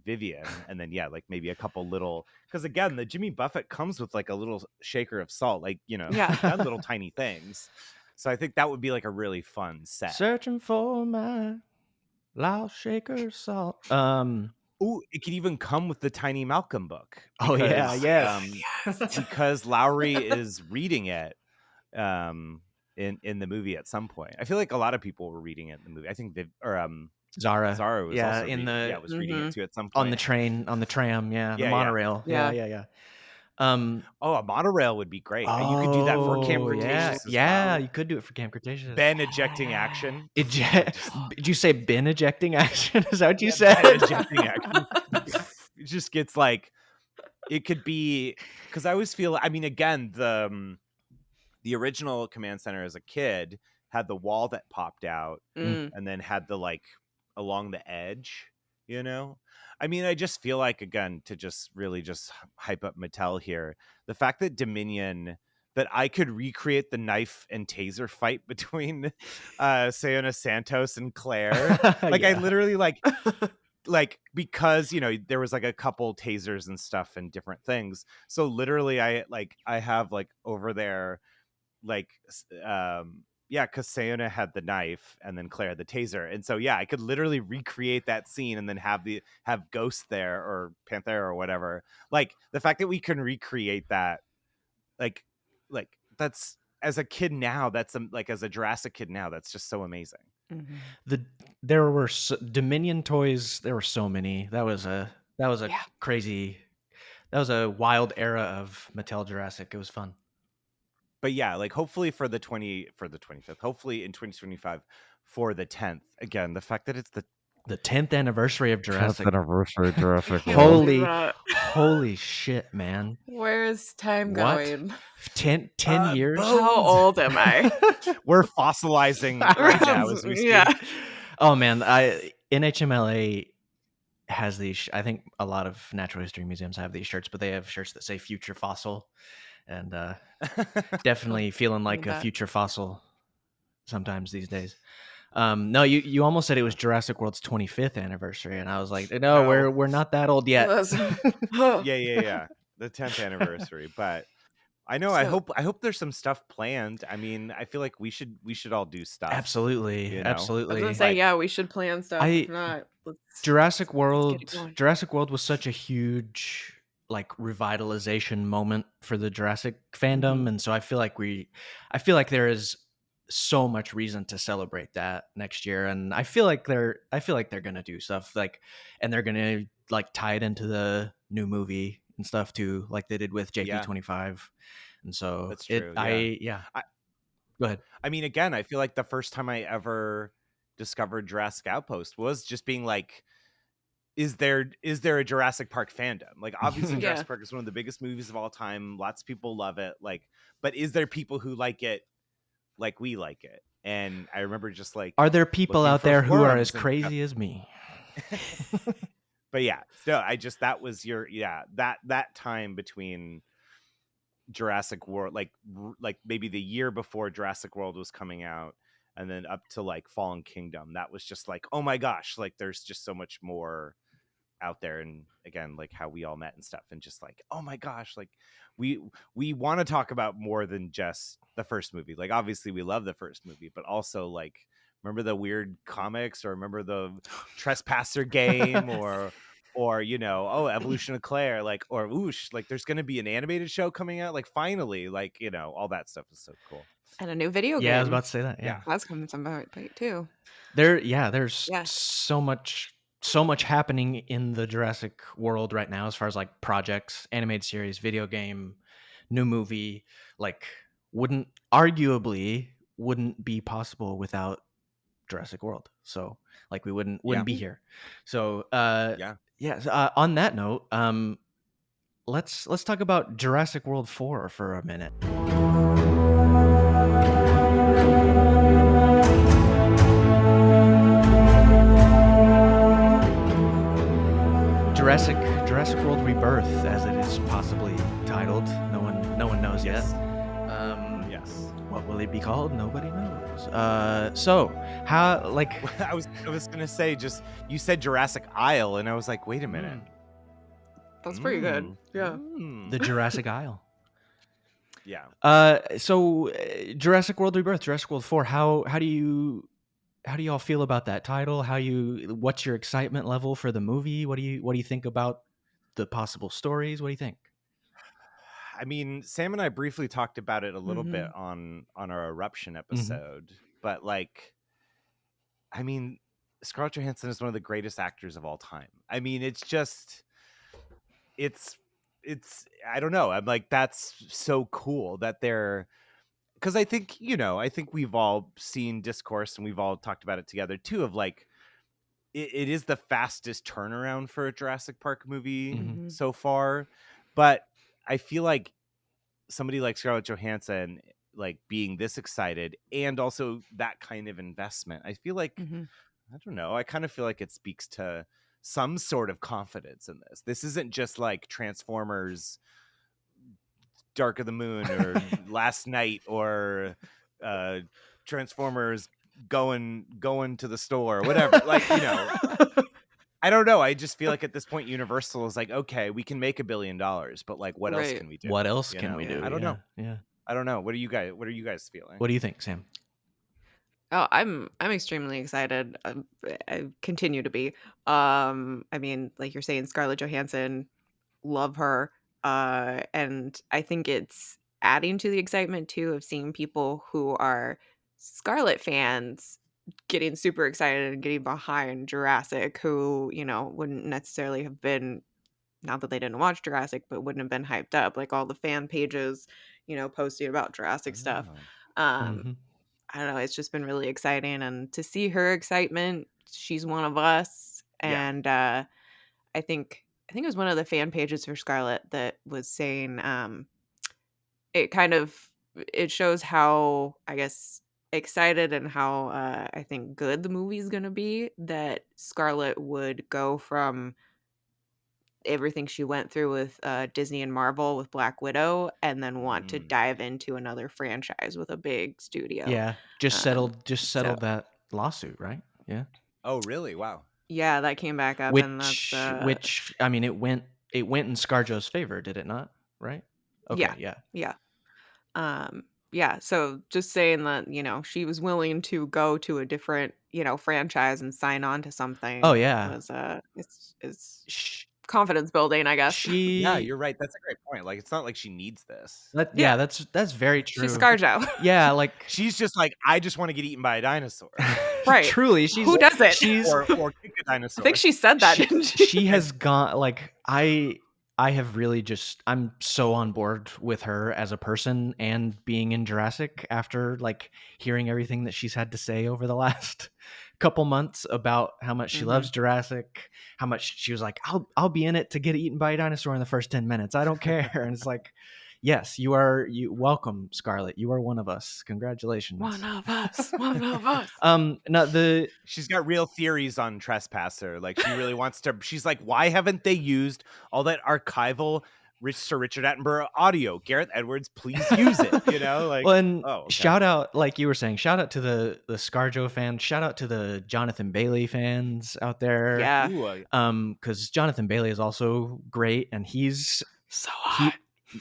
Vivian, and then yeah, like maybe a couple little, because again, the Jimmy Buffett comes with like a little shaker of salt, like that little tiny things. So I think that would be like a really fun set. Searching for my loud shaker salt. Ooh, it could even come with the Tiny Malcolm book. Oh yeah, Because Lowry is reading it in the movie at some point. I feel like a lot of people were reading it in the movie. I think Zara was also was reading it too at some point. On the tram, the monorail. Yeah. A monorail would be great. And you could do that for Camp Cretaceous as well. You could do it for Camp Cretaceous. Ben ejecting action. Did you say Ben ejecting action? Is that what you said? Ben ejecting action. It just gets like, it could be, because I always feel, I mean, again, the original command center as a kid had the wall that popped out and then had the like along the edge, I mean, I just feel like, again, to just really just hype up Mattel here, the fact that Dominion, that I could recreate the knife and taser fight between Sayona Santos and Claire. Like I literally like because there was like a couple tasers and stuff and different things. So literally I have like over there like because Sayona had the knife and then Claire the taser, and so I could literally recreate that scene and then have Ghost there or Panthera or whatever. Like the fact that we can recreate that, like that's, as a kid now, that's like as a Jurassic kid now, that's just so amazing. There were Dominion toys. There were so many. That was a crazy. That was a wild era of Mattel Jurassic. It was fun. But yeah, like hopefully for the 25th, hopefully in 2025 for the 10th. Again, the fact that it's the 10th anniversary of Jurassic. 10th anniversary of Jurassic World. Holy shit, man! Where is time going? 10 years? How old am I? We're fossilizing right now as we speak. Oh man, NHMLA has these. I think a lot of natural history museums have these shirts, but they have shirts that say "Future Fossil," and definitely feeling like a future fossil sometimes these days. No, you almost said it was Jurassic World's 25th anniversary, and I was like, no. we're not that old yet. Yeah. The 10th anniversary, but I know. So, I hope there's some stuff planned. I mean, I feel like we should all do stuff. Absolutely. I was gonna say, we should plan stuff. If not, Jurassic World was such a huge like revitalization moment for the Jurassic fandom, Mhm. and so I feel like there is so much reason to celebrate that next year, and I feel like they're gonna do stuff like, and they're gonna like tie it into the new movie and stuff too, like they did with Yeah, JP25, and so that's true. Yeah. I go ahead. I mean, again, I feel like the first time I ever discovered Jurassic Outpost was just being like, is there a Jurassic Park fandom? Like, obviously Yeah. Jurassic Park is one of the biggest movies of all time. Lots of people love it. Like, but is there people who like it like we like it? And I remember just like Are there people looking out for there who are as forums and crazy as me? but yeah, so I just that was that time between Jurassic World, like maybe the year before Jurassic World was coming out, and then up to like Fallen Kingdom. That was just like, oh my gosh, like there's just so much more out there. And again, like how we all met and stuff, and just like, oh my gosh, like we we want to talk about more than just the first movie. Like obviously we love the first movie, but also like remember the weird comics, or remember the Trespasser game, or Evolution of Claire, like, or oosh, like there's gonna be an animated show coming out, like finally, like all that stuff is so cool. And a new video Yeah, I was game. about to say that. Yeah. Yeah. That's coming some point too. There's Yeah. so much happening in the Jurassic world right now as far as like projects, animated series, video game, new movie, like wouldn't be possible without Jurassic World. So like we wouldn't Yeah. be here. So Yeah. yeah, on that note, let's talk about Jurassic World 4 for a minute. Jurassic World Rebirth, as it is possibly titled. No one knows Yes. yet. Yes. What will it be called? Nobody knows. So how like I was gonna say, just you said Jurassic Isle, and I was like, wait a minute. That's pretty good. Yeah. the Jurassic Isle. Yeah. So Jurassic World Rebirth, Jurassic World 4. How do you all feel about that title? What's your excitement level for the movie? What do you think about the possible stories? What do you think? I mean, Sam and I briefly talked about it a little bit Mhm. on our Eruption episode, but like, I mean, Scarlett Johansson is one of the greatest actors of all time. I mean, it's just, it's, I don't know. I'm like, that's so cool that they're, because I think we've all seen discourse and we've all talked about it together too, of like, it is the fastest turnaround for a Jurassic Park movie Mhm. so far, but I feel like somebody like Scarlett Johansson, like being this excited and also that kind of investment, I feel like, Mhm. I don't know, I kind of feel like it speaks to some sort of confidence in this. This isn't just like Transformers Dark of the Moon or Last Night, or uh Transformers going to the store or whatever. Like, I don't know. I just feel like at this point, Universal is like, okay, we can make $1 billion, but like, what else Right. can we do? What else can we Yeah. do? I don't Yeah, know. yeah. I don't know. What are you guys feeling? What do you think, Sam? Oh, I'm extremely excited. I continue to be. I mean, like you're saying, Scarlett Johansson, love her. And I think it's adding to the excitement too of seeing people who are Scarlett fans getting super excited and getting behind Jurassic, who, wouldn't necessarily have been, not that they didn't watch Jurassic, but wouldn't have been hyped up. Like all the fan pages, posting about Jurassic stuff. Oh. Um, Mhm. I don't know, it's just been really exciting, and to see her excitement, she's one of us, Yeah. and, I think it was one of the fan pages for Scarlett that was saying, it kind of it shows how, I guess, excited and how, I think good the movie's gonna be, that Scarlett would go from everything she went through with, Disney and Marvel with Black Widow, and then want to Mm. dive into another franchise with a big studio. Yeah, just Um, so settled that lawsuit, right? Yeah. Oh, really? Wow. yeah, that came back up, and that's, Which I mean, it went in ScarJo's favor, did it not? Right? yeah, Okay, yeah. yeah. Yeah, so just saying that, she was willing to go to a different, franchise and sign on to Oh something yeah. was, it's Sh- confidence building, I guess. Yeah, She you're right. That's a great point. Like, it's not like she needs this. Yeah. that's very She's true. ScarJo. Yeah, like She's just like, I just want to get eaten by a dinosaur, Right. truly, Who doesn't? she's or kick a I dinosaur. think she said that, didn't she? she has gone like I have really just I'm so on board with her as a person and being in Jurassic after like hearing everything that she's had to say over the last couple months about how much she loves Jurassic, how much she was like, I'll be in it to get eaten by a dinosaur in the first 10 minutes. I don't care. And it's like, yes, you welcome, Scarlett. You are one of us. Congratulations. One of us. One of us. No, She's got real theories on Trespasser. Like, she really wants to. She's like, why haven't they used all that archival Sir Richard Attenborough audio? Gareth Edwards, please use it. You know, like, well, and okay. shout out, like you were saying, shout out to the ScarJo fans. Shout out to the Jonathan Bailey fans out there. Yeah. Because Jonathan Bailey is also great, and he's so hot.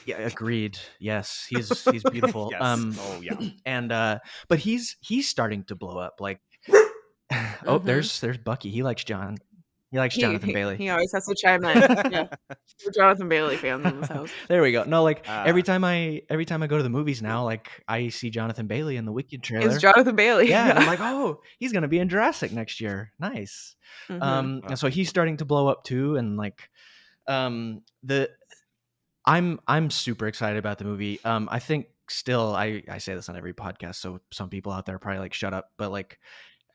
Yeah, agreed. Yes, he's beautiful. Yes. Oh yeah. And but he's starting to blow up. Like, oh, there's Bucky. He likes Jonathan Bailey. He always has to chime in. Yeah, we're Jonathan Bailey fans in this house. There we go. No, like every time I go to the movies now, like I see Jonathan Bailey in the Wicked trailer. It's Jonathan Bailey. Yeah, and I'm like, oh, he's gonna be in Jurassic next year. Nice. And so he's starting to blow up too, and like I'm super excited about the movie. I think still I say this on every podcast, so some people out there are probably like, shut up. But like,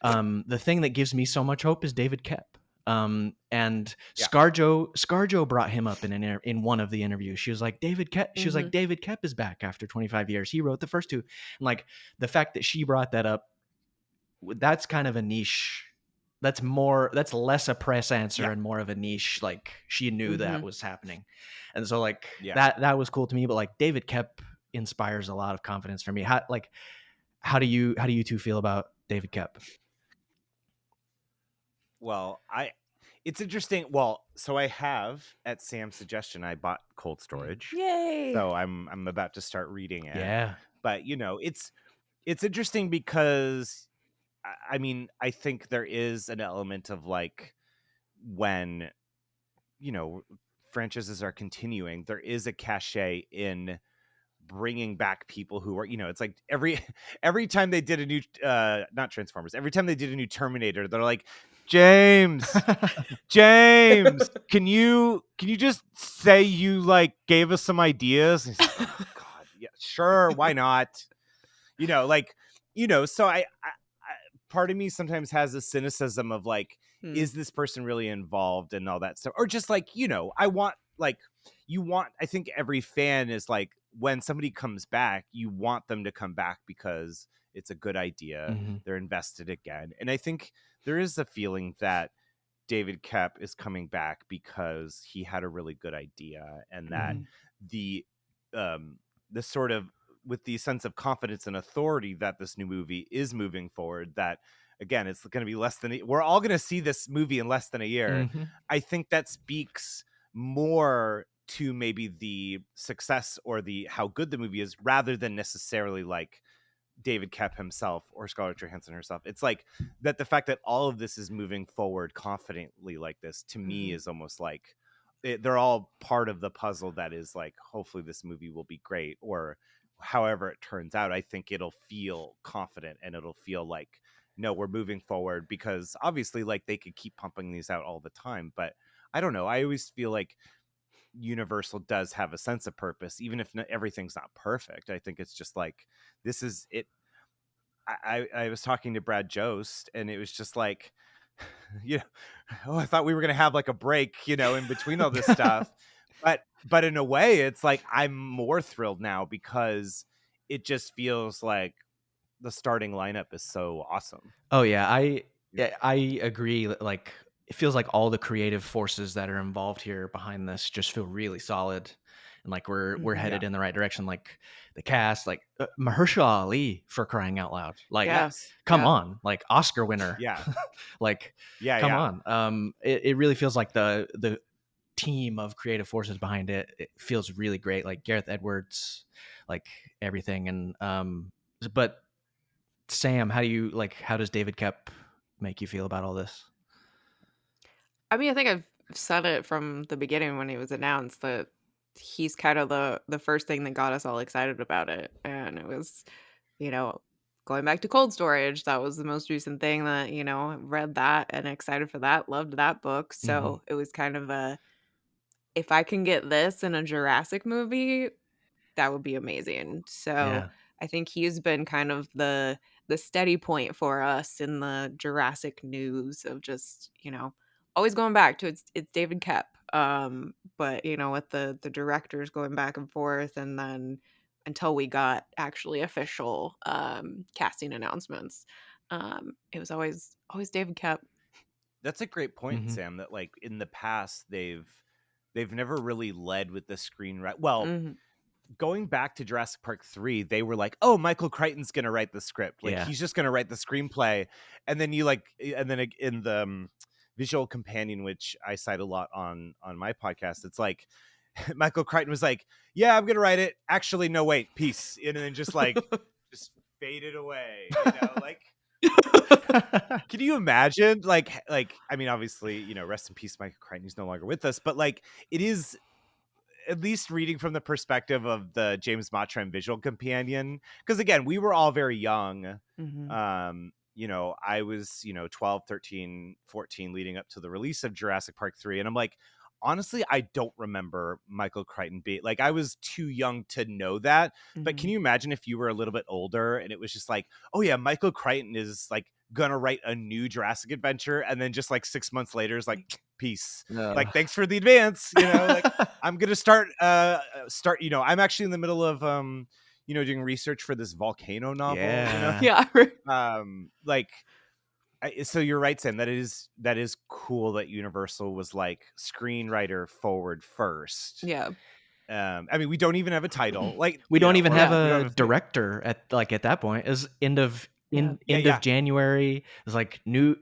the thing that gives me so much hope is David Koepp. And ScarJo brought him up in one of the interviews. She was like, David Koepp. She was like, David Koepp is back after 25 years. He wrote the first two. And like the fact that she brought that up, that's kind of a niche. That's less a press answer and more of a niche. Like, she knew that was happening. And so like that was cool to me. But like David Koepp inspires a lot of confidence for me. How do you two feel about David Koepp? Well, it's interesting. Well, so I have, at Sam's suggestion, I bought Cold Storage. Yay! So I'm about to start reading it. Yeah. But you know, it's interesting because I mean, I think there is an element of like, when, you know, franchises are continuing, there is a cachet in bringing back people who are, you know, it's like every time they did a new not Transformers, every time they did a new Terminator, they're like, James, can you just say you like gave us some ideas? And he's like, oh, God, yeah, sure, why not? You know, like, you know, so I part of me sometimes has a cynicism of like, is this person really involved and all that stuff? Or just like, you know, I think every fan is like, when somebody comes back, you want them to come back because it's a good idea. They're invested again. And I think there is a feeling that David Koepp is coming back because he had a really good idea, and that the sort of, with the sense of confidence and authority that this new movie is moving forward, that again, it's going to be we're all going to see this movie in less than a year. I think that speaks more to maybe the success or how good the movie is, rather than necessarily like David Koepp himself or Scarlett Johansson herself. It's like that the fact that all of this is moving forward confidently like this, to me, is almost like they're all part of the puzzle that is like, hopefully this movie will be great, or however it turns out. I think it'll feel confident, and it'll feel like, no, we're moving forward, because obviously like they could keep pumping these out all the time, but I don't know. I always feel like Universal does have a sense of purpose, even if everything's not perfect. I think it's just like, this is it. I was talking to Brad Jost, and it was just like, you know, I thought we were going to have like a break, you know, in between all this stuff. But in a way, it's like, I'm more thrilled now, because it just feels like the starting lineup is so awesome. Oh yeah, I agree. Like, it feels like all the creative forces that are involved here behind this just feel really solid, and like we're headed in the right direction. Like the cast, like Mahershala Ali, for crying out loud. Like, come on, like Oscar winner. Like, come on. It really feels like the team of creative forces behind it feels really great. Like Gareth Edwards, like everything. And but Sam, how does David Koepp make you feel about all this? I mean, I think said it from the beginning when it was announced that he's kind of the first thing that got us all excited about it, and it was, you know, going back to cold storage, that was the most recent thing that, read that and excited for that, loved that book, Mhm. so it was kind of a, if I can get this in a Jurassic movie, that would be amazing. So, Yeah. I think he's been kind of the steady point for us in the Jurassic news of just, always going back to it's David Koepp. But with the directors going back and forth, and then until we got actually official casting announcements, it was always David Koepp. That's a great point, Mhm. Sam, that like in the past they've never really led with the screenwriter. Well, Mhm. going back to Jurassic Park 3, they were like, "Oh, Michael Crichton's going to write the script. Like Yeah. he's just going to write the screenplay." And then in the visual companion, which I cite a lot on my podcast, it's like Michael Crichton was like, "Yeah, I'm going to write it. Actually, no, wait, peace." And then just faded away, like can you imagine? Like I mean, obviously, rest in peace, Michael Crichton. He's no longer with us, but like it is at least reading from the perspective of the James Mottram visual companion, because again, we were all very young. Mhm. I was 12, 13, 14 leading up to the release of Jurassic Park 3, and I'm like, honestly, I don't remember Michael Crichton being like, I was too young to know that. But can Mhm. you imagine if you were a little bit older and it was just like, oh yeah, Michael Crichton is like gonna write a new Jurassic adventure, and then just like 6 months later is like, peace, No. like thanks for the advance, like I'm gonna start I'm actually in the middle of doing research for this volcano novel. Yeah. Yeah. Like so you're right, Sam, that is cool that Universal was like screenwriter forward first. Yeah. I mean, we don't even have a title, like, We don't even or have Yeah. we don't a have director at that point. Is end of Yeah. end yeah. of January. It's like new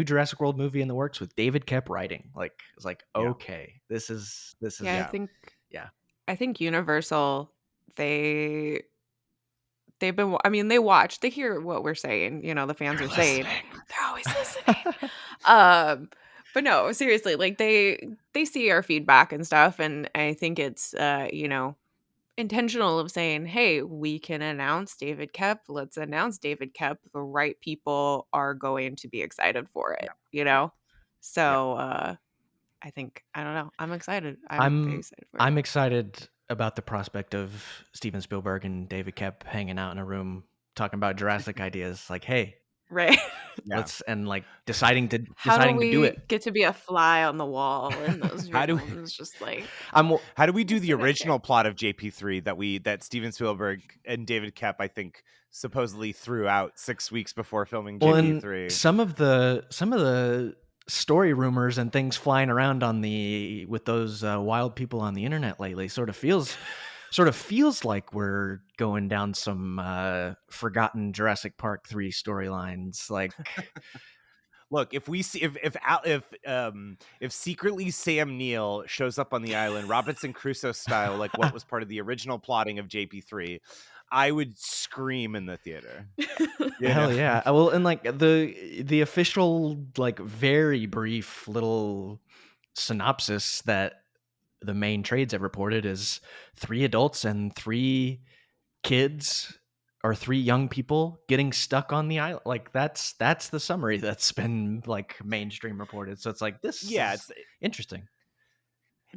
Jurassic World movie in the works with David Koepp writing. Like it's like, Yeah. okay, this is Yeah, Yeah. yeah. I think Universal, they've been I mean, they hear what we're saying, the fans They're are saying. listening. They're always listening. Um, but no, seriously, like they see our feedback and stuff, and I think it's intentional of saying, "Hey, we can announce David Koepp. Let's announce David Koepp. The right people are going to be excited for it." Yeah. You Yeah. know? So, I don't know. I'm excited. I'm very I'm excited for it. I'm excited about the prospect of Steven Spielberg and David Koepp hanging out in a room talking about Jurassic ideas. Like, hey, Right. Yeah. let's and like deciding to How do deciding to do it. we get to be a fly on the wall in those How do rooms? Just like, I'm How do we do let's the do that shit. original plot of JP3 that Steven Spielberg and David Koepp, I think, supposedly threw out 6 weeks before filming Well, and JP3? some of the story rumors and things flying around with those wild people on the internet lately sort of feels like we're going down some forgotten Jurassic Park 3 storylines. Like, Look, if we see if secretly Sam Neill shows up on the island, Robinson Crusoe style, like what was part of the original plotting of JP3, I would scream in the theater. You know? hell yeah. Well, and like the official like very brief little synopsis that the main trades have reported is 3 adults and 3 kids or 3 young people getting stuck on the island. Like that's the summary that's been like mainstream reported. So it's like this Yeah, is interesting.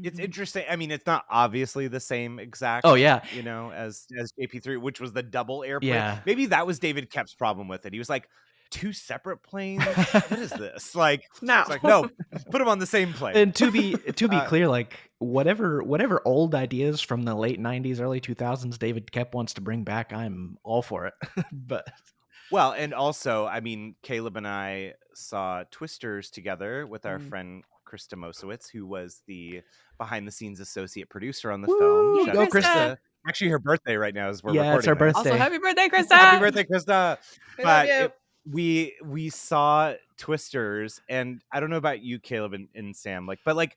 it's Mhm. interesting. I mean, it's not obviously the same Oh exact, yeah. as JP3, which was the double airplane. Yeah. Maybe that was David Koepp's problem with it. He was like, 2 separate planes? What is this? Like, No. it's like, no, put them on the same plane. And to be Uh, clear, like whatever old ideas from the late 90s, early 2000s David Koepp wants to bring back, I'm all for it. But Well, and also, I mean, Caleb and I saw Twisters together with our Mm. friend Krista Mosowitz, who was the behind-the-scenes associate producer on the film. woo, Yay, Shout go out to Krista. Krista. Krista. Actually, her birthday right now as we're Yeah, it's our recording this. Also, birthday. happy birthday, Happy Krista. birthday, Krista! We love But you. we saw Twisters, and I don't know about you, Caleb and Sam, but like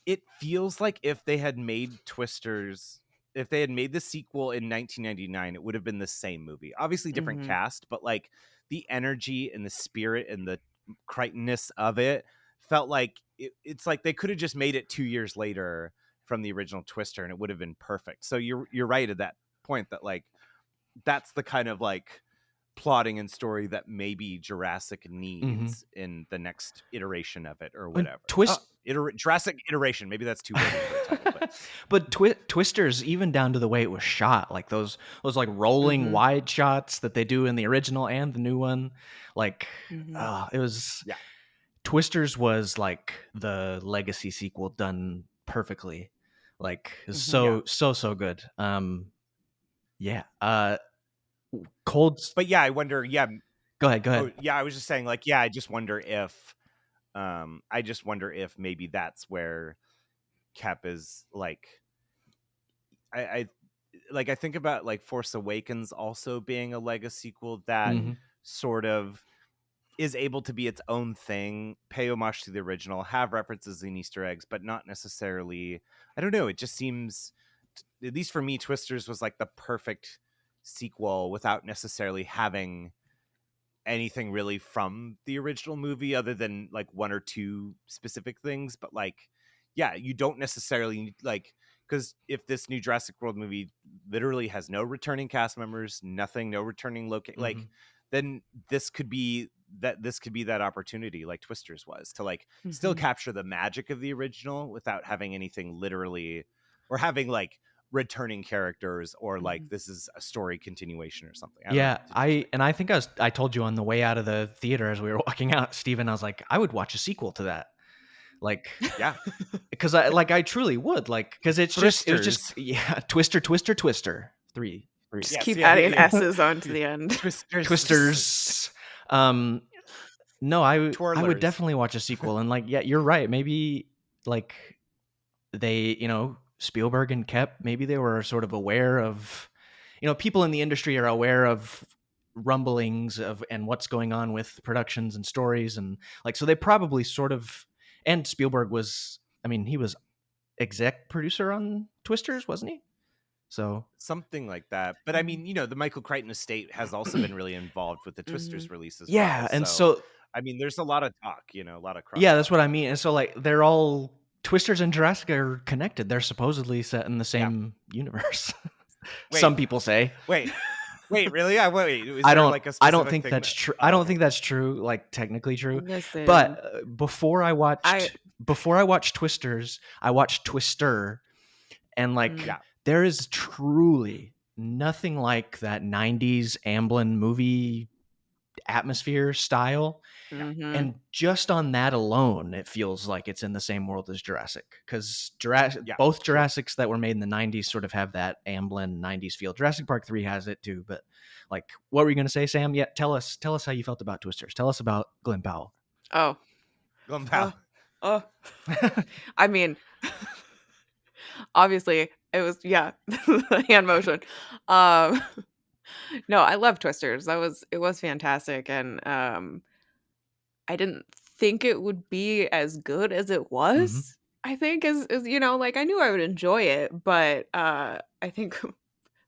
it feels like if they had made Twisters, if they had made the sequel in 1999, it would have been the same movie. Obviously, different Mhm. cast, but like the energy and the spirit and the Crichtonness of it felt like it's like they could have just made it 2 years later from the original Twister and it would have been perfect. So you're right at that point that like that's the kind of like plotting and story that maybe Jurassic needs in the next iteration of it or whatever. Jurassic iteration, maybe that's too wordy for a title, but Twisters, even down to the way it was shot, like those like rolling wide shots that they do in the original and the new one, like it was Twisters was like the legacy sequel done perfectly, like so good. Cold. But yeah, I wonder. Yeah, go ahead. Oh, yeah, I was just saying, like, yeah, I just wonder if maybe that's where Kep is like. I think about like Force Awakens also being a legacy sequel that sort of is able to be its own thing, pay homage to the original, have references and Easter eggs, but not necessarily. I don't know. It just seems, at least for me, Twisters was like the perfect sequel without necessarily having anything really from the original movie other than like one or two specific things. But like, yeah, you don't necessarily like, because if this new Jurassic World movie literally has no returning cast members, nothing, no returning like, then this could be that opportunity like Twisters was to like still capture the magic of the original without having anything literally, or having like returning characters, or like this is a story continuation or something. I think I told you on the way out of the theater as we were walking out, Steven, I was like, I would watch a sequel to that. Like, yeah, because I truly would, like, because it was just Twister 3. Just keep adding S's onto the end. Twisters. No, I would definitely watch a sequel, and like, yeah, you're right. Maybe like they, Spielberg and Kep, maybe they were sort of aware of, people in the industry are aware of rumblings of and what's going on with productions and stories, and like, so they probably sort of. And Spielberg was, he was exec producer on Twisters, wasn't he? So something like that. But I mean, the Michael Crichton estate has also been really involved with the Twisters releases. Yeah, well. And so I mean, there's a lot of talk, a lot of cross. Yeah, that's what I mean. And so like they're all Twisters and Jurassic are connected. They're supposedly set in the same universe. Some people say. Wait, really? I don't think that's true. I don't think that's true, like technically true. Listen, but before I watched Twisters, I watched Twister, and like there is truly nothing like that 90s Amblin movie atmosphere style. And just on that alone, it feels like it's in the same world as Jurassic, because both Jurassics that were made in the 90s sort of have that Amblin 90s feel. Jurassic Park 3 has it too, but like, what were you going to say, Sam? Yeah, tell us how you felt about Twisters. Tell us about Glenn Powell. Glenn Powell. I mean, obviously it was the hand motion. No, I love Twisters. It was fantastic, and I didn't think it would be as good as it was. I think as like I knew I would enjoy it, but I think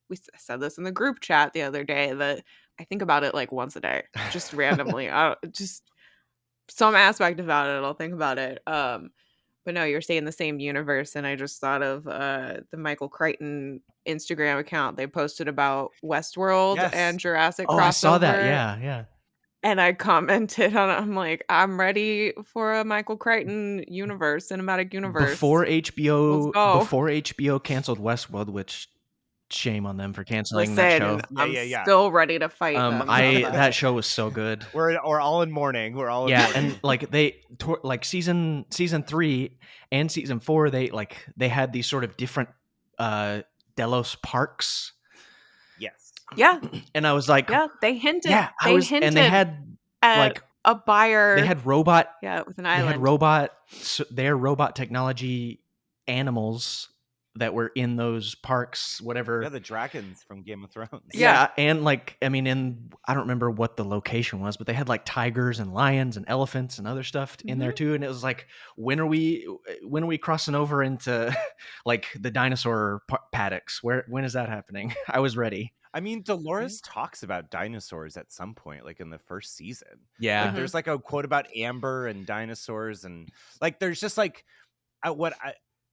we said this in the group chat the other day that I think about it like once a day, just randomly. Just some aspect about it, I'll think about it. But no, you're saying the same universe, and I just thought of the Michael Crichton Instagram account. They posted about Westworld and Jurassic crossover. I saw that. Yeah. And I commented on it. I'm like, I'm ready for a Michael Crichton cinematic universe. Before HBO canceled Westworld, which shame on them for canceling that show. I'm still ready to fight them. That show was so good. We're all in mourning. We're all in mourning. And like like season 3 and season 4, they had these sort of different Delos parks. Yes. Yeah. And I was like, they hinted. And they had like a buyer. They had robot. With an island. They had robot technology animals that were in those parks, whatever. Yeah, the dragons from Game of Thrones. Yeah, and like, I don't remember what the location was, but they had like tigers and lions and elephants and other stuff in there too. And it was like, when are we crossing over into like the dinosaur paddocks? When is that happening? I was ready. I mean, Dolores talks about dinosaurs at some point, like in the first season. Yeah. Like there's like a quote about Amber and dinosaurs, and like there's just like what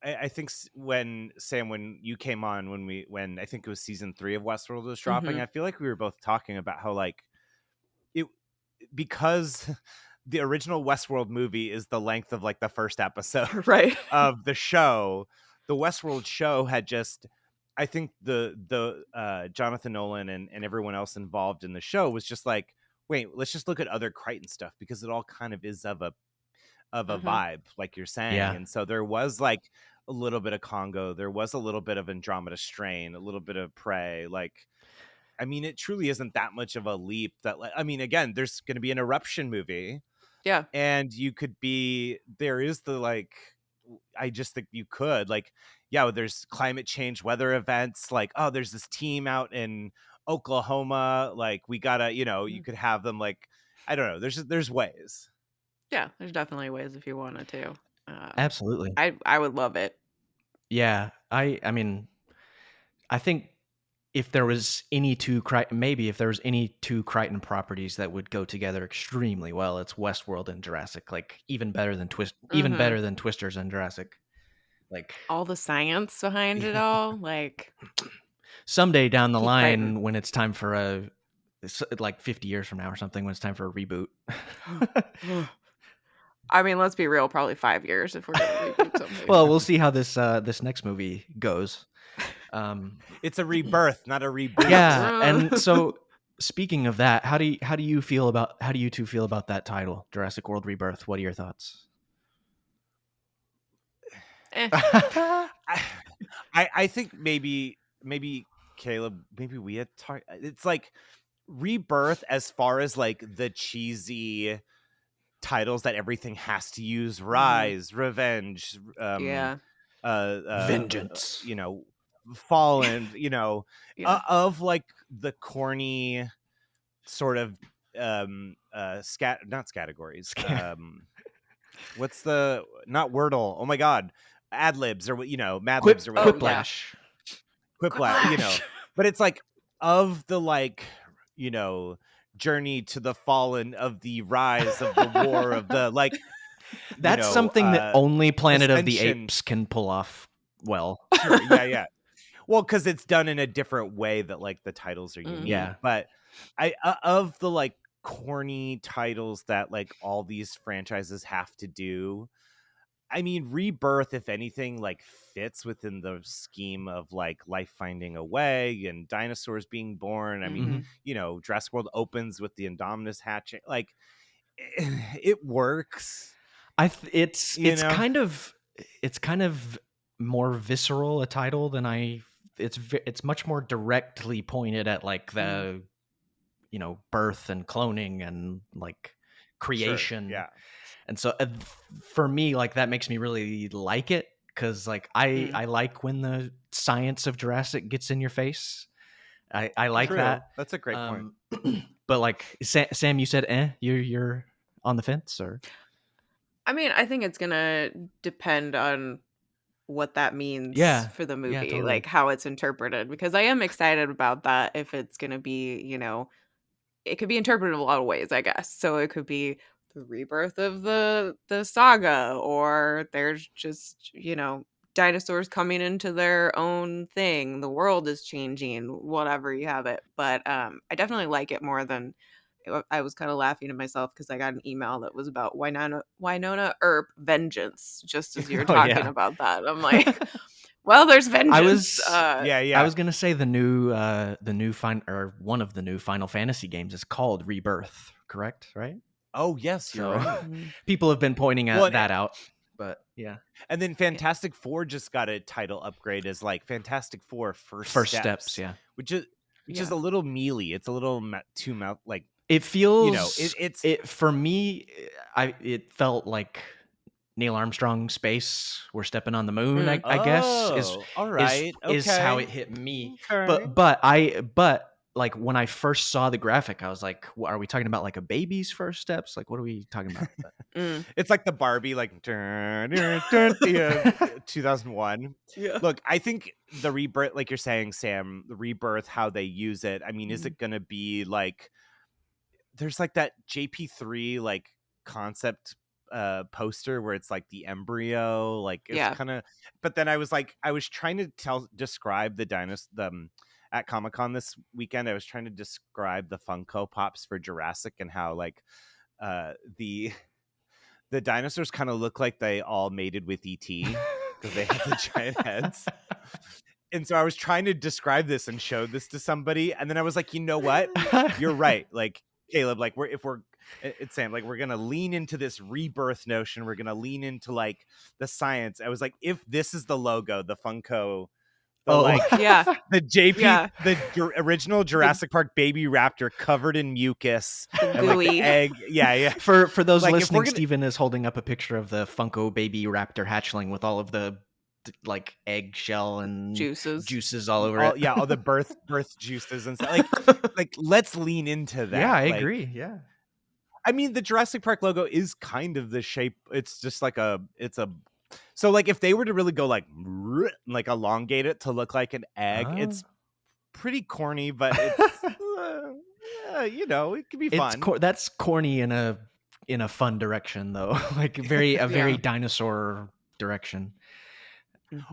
I think when Sam, when you came on, when I think it was season 3 of Westworld was dropping, I feel like we were both talking about how like it, because the original Westworld movie is the length of like the first episode Right. of the show. The Westworld show had just, I think the Jonathan Nolan and everyone else involved in the show was just like, wait, let's just look at other Crichton stuff, because it all kind of is of a vibe, like you're saying. Yeah. And so there was like a little bit of Congo, there was a little bit of Andromeda Strain, a little bit of Prey. Like, I mean, it truly isn't that much of a leap that, I mean, again, there's going to be an Eruption movie. Yeah. And you could be, there is the like, I just think you could like, yeah, there's climate change, weather events, like, oh, there's this team out in Oklahoma, like we gotta, you could have them like, I don't know, there's ways. Yeah, there's definitely ways if you wanted to. Absolutely. I would love it. Yeah. I mean, I think if there was any two Crichton properties that would go together extremely well, it's Westworld and Jurassic. Like even better than Twisters and Jurassic. Like all the science behind it all, like someday down the line, Crichton. when it's time for like 50 years from now or something, when it's time for a reboot. I mean, let's be real, probably 5 years if we're gonna reboot something. Well, we'll see how this next movie goes. It's a rebirth, not a reboot. Yeah, and so speaking of that, how do you two feel about that title, Jurassic World Rebirth? What are your thoughts? I think maybe Caleb, maybe we had talked. It's like Rebirth, as far as like the cheesy titles that everything has to use: Rise, Revenge, Vengeance, Fallen, of like the corny sort of not categories. What's the, not Wordle? Oh my God, ad libs, or Mad Libs or whatever. Quiplash. Quiplash, but it's like of the like, journey to the fallen, of the rise, of the war, of the like. That's something that only Planet of the Apes can pull off well. Sure, yeah. Well, because it's done in a different way that like the titles are unique. Yeah. But I of the like corny titles that like all these franchises have to do, I mean, Rebirth, if anything, like fits within the scheme of like life finding a way and dinosaurs being born. I mean, Jurassic World opens with the Indominus hatching. Like, it works. It's kind of more visceral a title than it's much more directly pointed at like the birth and cloning and like creation. Sure, yeah. And so for me, like that makes me really like it, because like I like when the science of Jurassic gets in your face. I like that. That's a great point. But like Sam, you said you're on the fence, or? I mean, I think it's gonna depend on what that means for the movie, totally. like how it's interpreted, because I am excited about that. If it's gonna be, it could be interpreted a lot of ways, I guess. So it could be the rebirth of the saga, or there's just, dinosaurs coming into their own thing. The world is changing, whatever you have it. But I definitely like it more than, I was kind of laughing to myself because I got an email that was about Wynonna Earp Vengeance, just as you were talking about that. I'm like, well, there's vengeance. I was gonna say one of the new Final Fantasy games is called Rebirth, correct? Right? Oh yes, you're right. People have been pointing that out, but yeah. And then Fantastic Four just got a title upgrade as like Fantastic Four First Steps, yeah, which is a little mealy. It's a little too like. It feels, for me, it felt like Neil Armstrong space. We're stepping on the moon, I guess. All right. Is how it hit me. Okay. But like when I first saw the graphic, I was like, are we talking about like a baby's first steps? Like, what are we talking about? It's like the Barbie, like 2001. Yeah. Look, I think the Rebirth, like you're saying, Sam, the Rebirth, how they use it. I mean, is it going to be like, there's like that JP3 like concept poster where it's like the embryo, like it's kind of, but then I was trying to describe the dinosaur, at Comic-Con this weekend, I was trying to describe the Funko Pops for Jurassic and how like the dinosaurs kind of look like they all mated with ET because they have the giant heads. And so I was trying to describe this and show this to somebody, and then I was like, you know what? You're right. Like, Caleb, like it's Sam, like we're gonna lean into this rebirth notion. We're gonna lean into like the science. I was like, if this is the logo, the Funko, the JP, the original Jurassic Park baby raptor covered in mucus and like the egg. Yeah. For those like, listening, Steven is holding up a picture of the Funko baby raptor hatchling with all of the like eggshell and juices all over it. Yeah, all the birth juices and stuff. Like let's lean into that. Yeah, I agree. Yeah. I mean, the Jurassic Park logo is kind of the shape. It's just like so like if they were to really go like elongate it to look like an egg, it's pretty corny, but it's it can be fun. That's corny in a fun direction though. Like very dinosaur direction.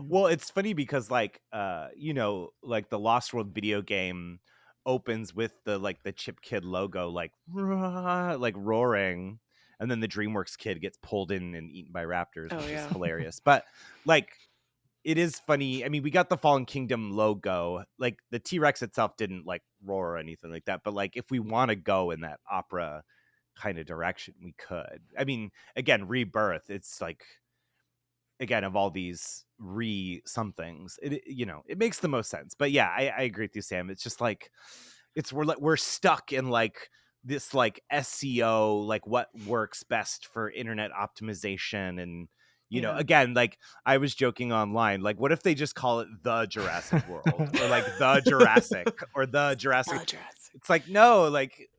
Well, it's funny because like like the Lost World video game opens with the Chip Kid logo like roaring, and then the DreamWorks kid gets pulled in and eaten by raptors, which is hilarious. But like it is funny. I mean, we got the Fallen Kingdom logo. Like the T-Rex itself didn't like roar or anything like that, but like if we want to go in that opera kind of direction, we could. I mean, again, Rebirth, it's like, again, of all these somethings, it makes the most sense. But yeah, I agree with you, Sam. It's just like we're stuck in like this like SEO, like what works best for internet optimization. And again, like I was joking online, like what if they just call it the Jurassic World or like the Jurassic or the Jurassic. It's like, no, like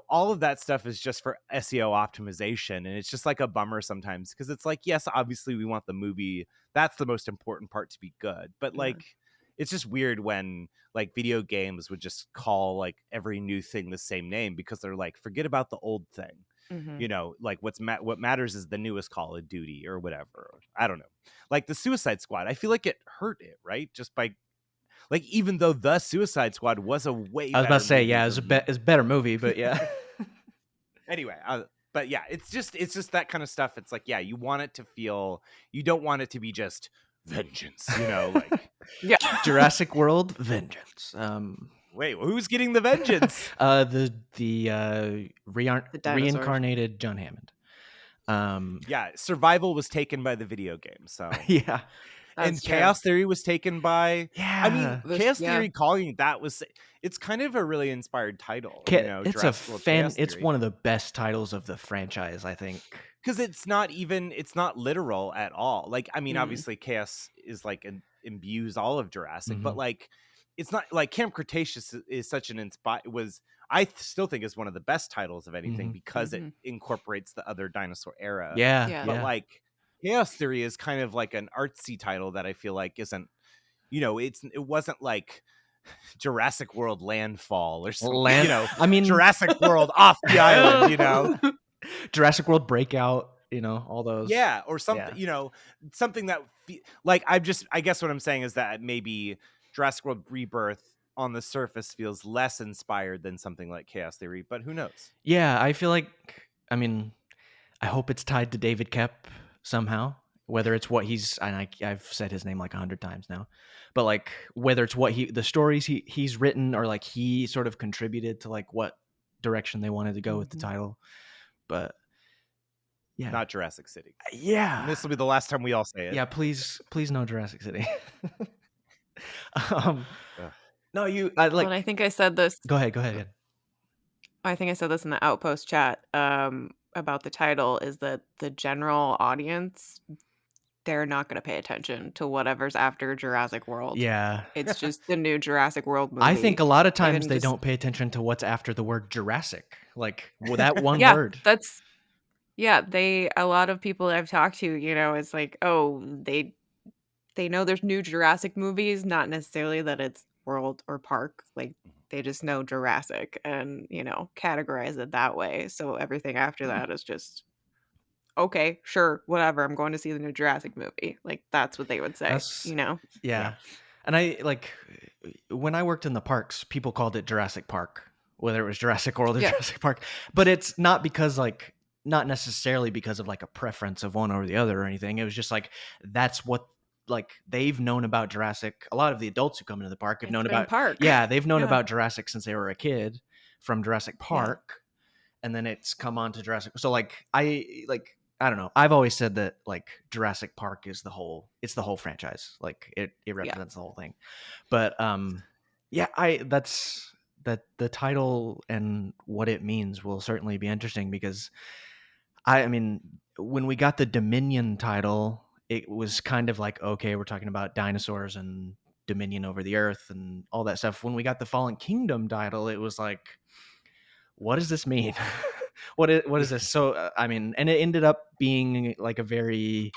all of that stuff is just for SEO optimization. And it's just like a bummer sometimes because it's like, yes, obviously we want the movie. That's the most important part to be good. But like, it's just weird when like video games would just call like every new thing the same name because they're like, forget about the old thing. Like what matters is the newest Call of Duty or whatever. I don't know. Like the Suicide Squad, I feel like it hurt it, right? Just by like, even though the Suicide Squad was a way better, I was about to say, yeah, it's a better movie, but yeah. Anyway, but yeah, it's just that kind of stuff. It's like, yeah, you want it to feel, you don't want it to be just vengeance, like Jurassic World vengeance. Wait, who's getting the vengeance? The reincarnated John Hammond. Yeah, Survival was taken by the video game, so yeah. And Chaos Theory was taken by, I mean, Chaos Theory calling that it's kind of a really inspired title. It's one of the best titles of the franchise, I think. Because it's not literal at all. Like, I mean, obviously Chaos is like imbues all of Jurassic, but like, it's not like Camp Cretaceous is such an I still think is one of the best titles of anything because it incorporates the other dinosaur era. Yeah. But like, Chaos Theory is kind of like an artsy title that I feel like isn't, it wasn't like Jurassic World Landfall or something, I mean, Jurassic World Off the Island, Jurassic World Breakout, all those. Yeah, or something, something that like I guess what I'm saying is that maybe Jurassic World Rebirth on the surface feels less inspired than something like Chaos Theory, but who knows? Yeah, I feel like, I mean, I hope it's tied to David Koepp somehow, whether it's what he's, and I've said his name like 100 times now, but like whether it's what the stories he's written or like he sort of contributed to like what direction they wanted to go with the title. But yeah, not Jurassic City. Yeah, and this will be the last time we all say it. Yeah, please no Jurassic City. No, you like. Well, I think I said this. Go ahead. I think I said this in the Outpost chat about the title, is that the general audience they're not going to pay attention to whatever's after Jurassic World. Yeah. It's just the new Jurassic World I think movie. a lot of times Even they just don't pay attention to what's after the word Jurassic. Like, that one yeah, word. that's yeah, a lot of people I've talked to, it's like, oh, they know there's new Jurassic movies, not necessarily that it's World or Park. Like they just know Jurassic and, categorize it that way. So everything after that is just okay, sure, whatever. I'm going to see the new Jurassic movie. Like that's what they would say, That's Yeah. yeah. And I like when I worked in the parks, people called it Jurassic Park, whether it was Jurassic World or Yeah. Jurassic Park. But it's not because not necessarily because of like a preference of one over the other or anything. It was just like that's what like they've known about Jurassic. A lot of the adults who come into the park have It's known been about Park. they've known Yeah. about Jurassic since they were a kid from Jurassic Yeah. Park. And then it's come on to Jurassic. So I don't know. I've always said that like Jurassic Park is the whole franchise. Like it represents the whole thing. But yeah, that the title and what it means will certainly be interesting because I mean, when we got the Dominion title, it was kind of like, okay, we're talking about dinosaurs and dominion over the earth and all that stuff. When we got the Fallen Kingdom title, it was like, what does this mean? What is this? So I mean, and it ended up being like a very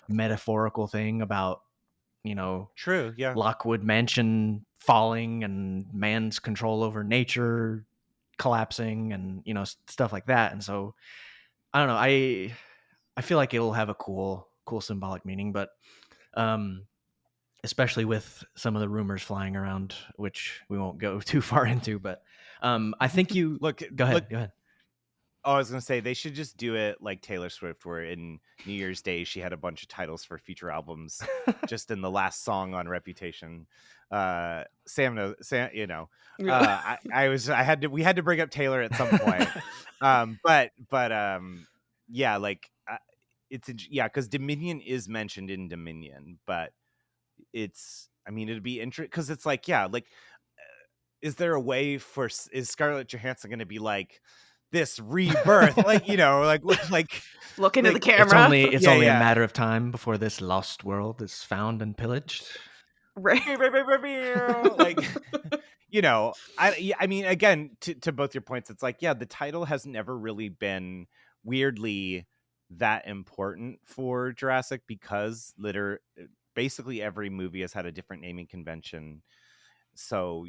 metaphorical thing about True. Yeah. Lockwood Mansion falling and man's control over nature collapsing and stuff like that. And so I don't know. I feel like it'll have a cool symbolic meaning, but especially with some of the rumors flying around, which we won't go too far into. But I think you Go ahead. Oh, I was gonna say they should just do it like Taylor Swift, where in New Year's Day she had a bunch of titles for future albums, just in the last song on Reputation. Sam, we had to bring up Taylor at some point. Yeah, like because Dominion is mentioned in Dominion, but it'd be interesting because it's like is there a way is Scarlett Johansson going to be like this rebirth like Look into the like camera. It's only a matter of time before this lost world is found and pillaged. Right. like I mean again to both your points, it's like the title has never really been weirdly that important for Jurassic because basically every movie has had a different naming convention. So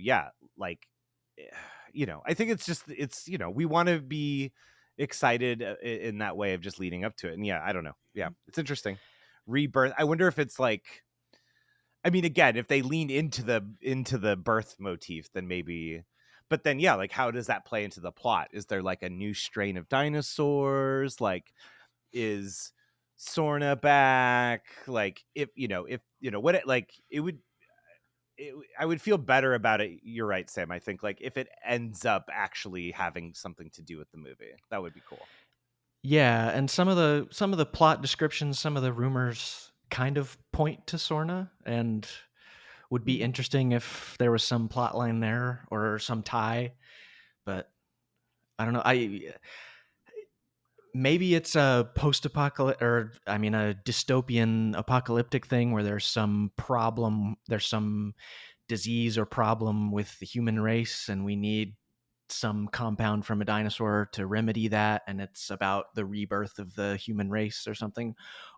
I think it's we want to be excited in that way of just leading up to it. And I don't know. Yeah, it's interesting. Rebirth. I wonder if it's like, I mean, again, if they lean into the birth motif, then maybe. But then, like, how does that play into the plot? Is there like a new strain of dinosaurs? Like, is Sorna back? Like, if what it like, it would. I would feel better about it. You're right, Sam. I think like if it ends up actually having something to do with the movie, that would be cool. Yeah, and some of the plot descriptions, some of the rumors kind of point to Sorna, and would be interesting if there was some plot line there or some tie. But I don't know. Maybe it's a post-apocalyptic, or I mean, a dystopian apocalyptic thing where there's some problem, there's some disease or problem with the human race, and we need some compound from a dinosaur to remedy that, and it's about the rebirth of the human race or something,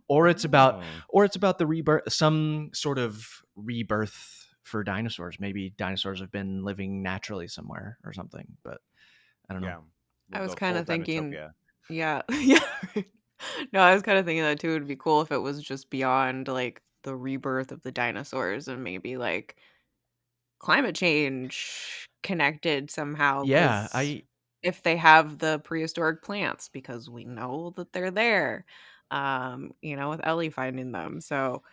or it's about the rebirth, some sort of rebirth for dinosaurs. Maybe dinosaurs have been living naturally somewhere or something, but I don't know. I was kind of thinking, yeah. No, I was kind of thinking that too. It would be cool if it was just beyond like the rebirth of the dinosaurs and maybe like climate change connected somehow. Yeah, If they have the prehistoric plants, because we know that they're there, with Ellie finding them. So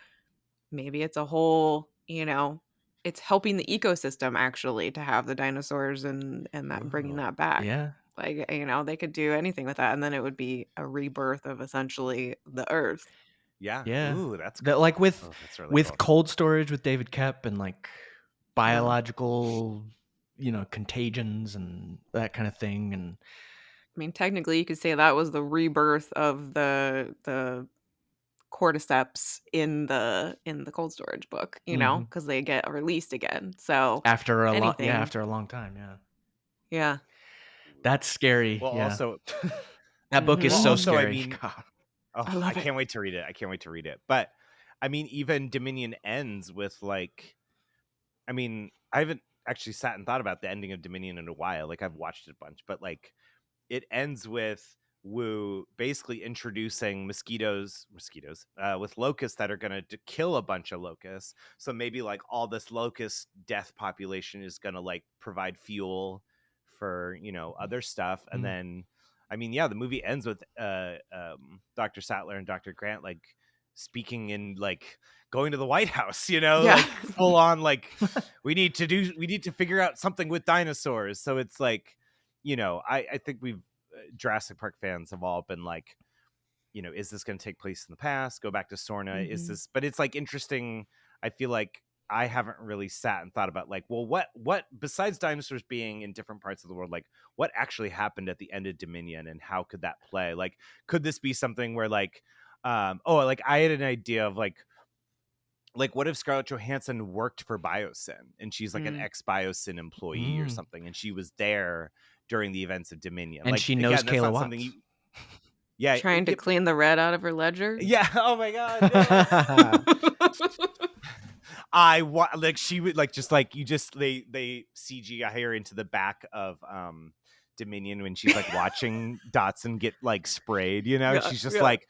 maybe it's a whole, it's helping the ecosystem actually to have the dinosaurs and that bringing that back. yeah. Like, they could do anything with that, and then it would be a rebirth of essentially the Earth. Yeah. Ooh, that's cool. Like with cold storage with David Koepp and like biological, contagions and that kind of thing. And I mean, technically, you could say that was the rebirth of the cordyceps in the cold storage book, you know, because they get released again. So after a anything, long time. Yeah, yeah. that's scary. Well, Yeah, also, that book is well, so also, I scary. mean, God. oh, I I love it. can't wait to read it. I can't wait to read it. But I mean, even Dominion ends with like, I mean, I haven't actually sat and thought about the ending of Dominion in a while. Like I've watched it a bunch, but like it ends with Wu basically introducing mosquitoes with locusts that are going to kill a bunch of locusts. So maybe like all this locust death population is going to like provide fuel for, you know, other stuff. And then, I mean, yeah, the movie ends with Dr. Sattler and Dr. Grant like speaking in like going to the White House, you know, Yeah. like full on like we need to figure out something with dinosaurs. So it's like, you know, I think we've Jurassic Park fans have all been like, you know, is this going to take place in the past? Go back to Sorna? Is this? But it's like interesting. I feel like I haven't really sat and thought about like, well, what besides dinosaurs being in different parts of the world, like what actually happened at the end of Dominion and how could that play? Like, could this be something where like, like I had an idea of like what if Scarlett Johansson worked for Biosyn and she's like an ex Biosyn employee or something, and she was there during the events of Dominion? And Like she knows again, that's Kayla not something Watts. you. Yeah, Trying to clean the red out of her ledger. Yeah. Oh my god. No. Like she would like just like you just they CGI her into the back of Dominion when she's like watching Dotson get like sprayed. You know, Yeah, she's just yeah. like.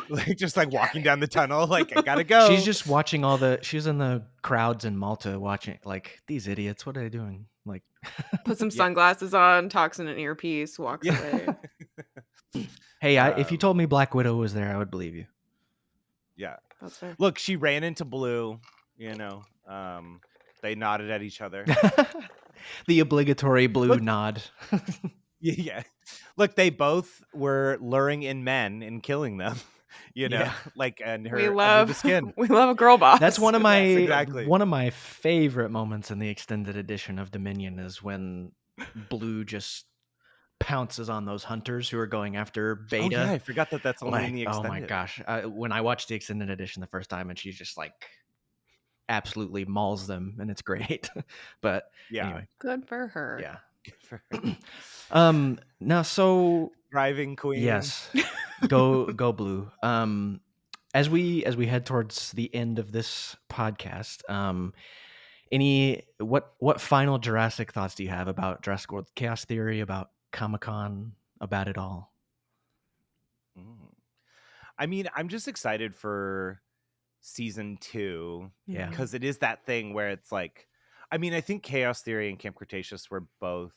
Like just like walking down the tunnel, like I gotta go. She's just watching she's in the crowds in Malta watching like these idiots. What are they doing? Like Put some sunglasses on, talks in an earpiece, walks away. Hey, if you told me Black Widow was there, I would believe you. Yeah, that's fair. Look, she ran into Blue. You know, they nodded at each other. The obligatory Blue nod. Yeah. Look, they both were luring in men and killing them. You know, like and her under the skin. We love a girl boss. That's one of my exactly. one of my favorite moments in the extended edition of Dominion is when Blue just pounces on those hunters who are going after Beta. Oh yeah, I forgot that that's only in the extended. Oh my gosh. When I watched the extended edition the first time and she's just like absolutely mauls them and it's great. But anyway. Good for her. Yeah. Good for her. Now so driving queen. Yes. Go Blue. As we head towards the end of this podcast, what final Jurassic thoughts do you have about Jurassic World Chaos Theory, about Comic-Con, about it all? I mean, I'm just excited for season 2. Yeah. Because it is that thing where it's like, I mean, I think Chaos Theory and Camp Cretaceous were both.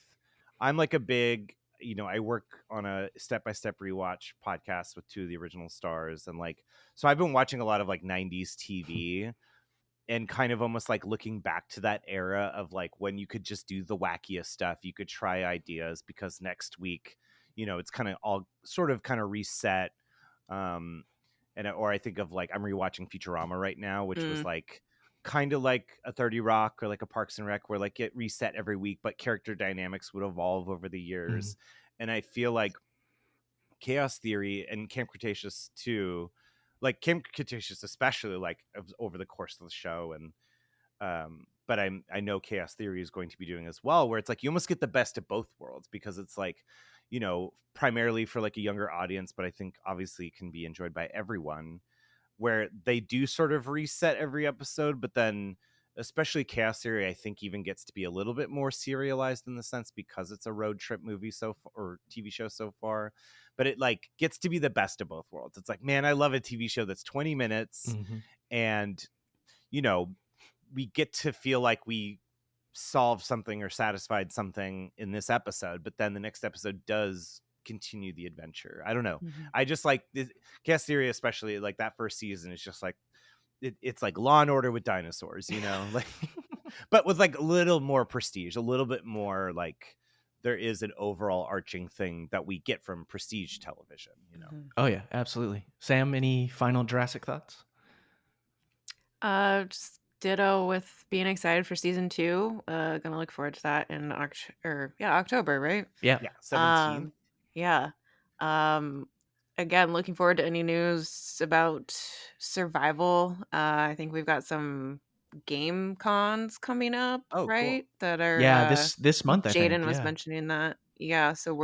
I'm like a big, you know, I work on a step-by-step rewatch podcast with 2 of the original stars. And like, so I've been watching a lot of like 90s TV and kind of almost like looking back to that era of like when you could just do the wackiest stuff. You could try ideas because next week, you know, it's kind of all sort of kind of reset. Or I think of like, I'm rewatching Futurama right now, which was like kind of like a 30 Rock or like a Parks and Rec where like it reset every week, but character dynamics would evolve over the years. And I feel like Chaos Theory and Camp Cretaceous too, like Camp Cretaceous especially, like over the course of the show, and but I know Chaos Theory is going to be doing as well, where it's like you almost get the best of both worlds because it's like, you know, primarily for like a younger audience, but I think obviously can be enjoyed by everyone, where they do sort of reset every episode, but then especially Chaos Theory, I think even gets to be a little bit more serialized in the sense because it's a road trip movie or TV show so far, but it like gets to be the best of both worlds. It's like, man, I love a TV show that's 20 minutes and, you know, we get to feel like we solved something or satisfied something in this episode, but then the next episode does continue the adventure. I don't know. I just like this Chaos Theory, especially like that first season is just like it's like Law and Order with dinosaurs, you know, like but with like a little more prestige, a little bit more like there is an overall arching thing that we get from prestige television, you know. Oh yeah, absolutely. Sam, any final Jurassic thoughts? Just ditto with being excited for season 2. Gonna look forward to that in October, right? Yeah. 17th. Yeah. again, looking forward to any news about survival. I think we've got some game cons coming up, Oh, cool. right? That are Yeah, I this think month, I think. Jaden was Yeah. mentioning that. Yeah, so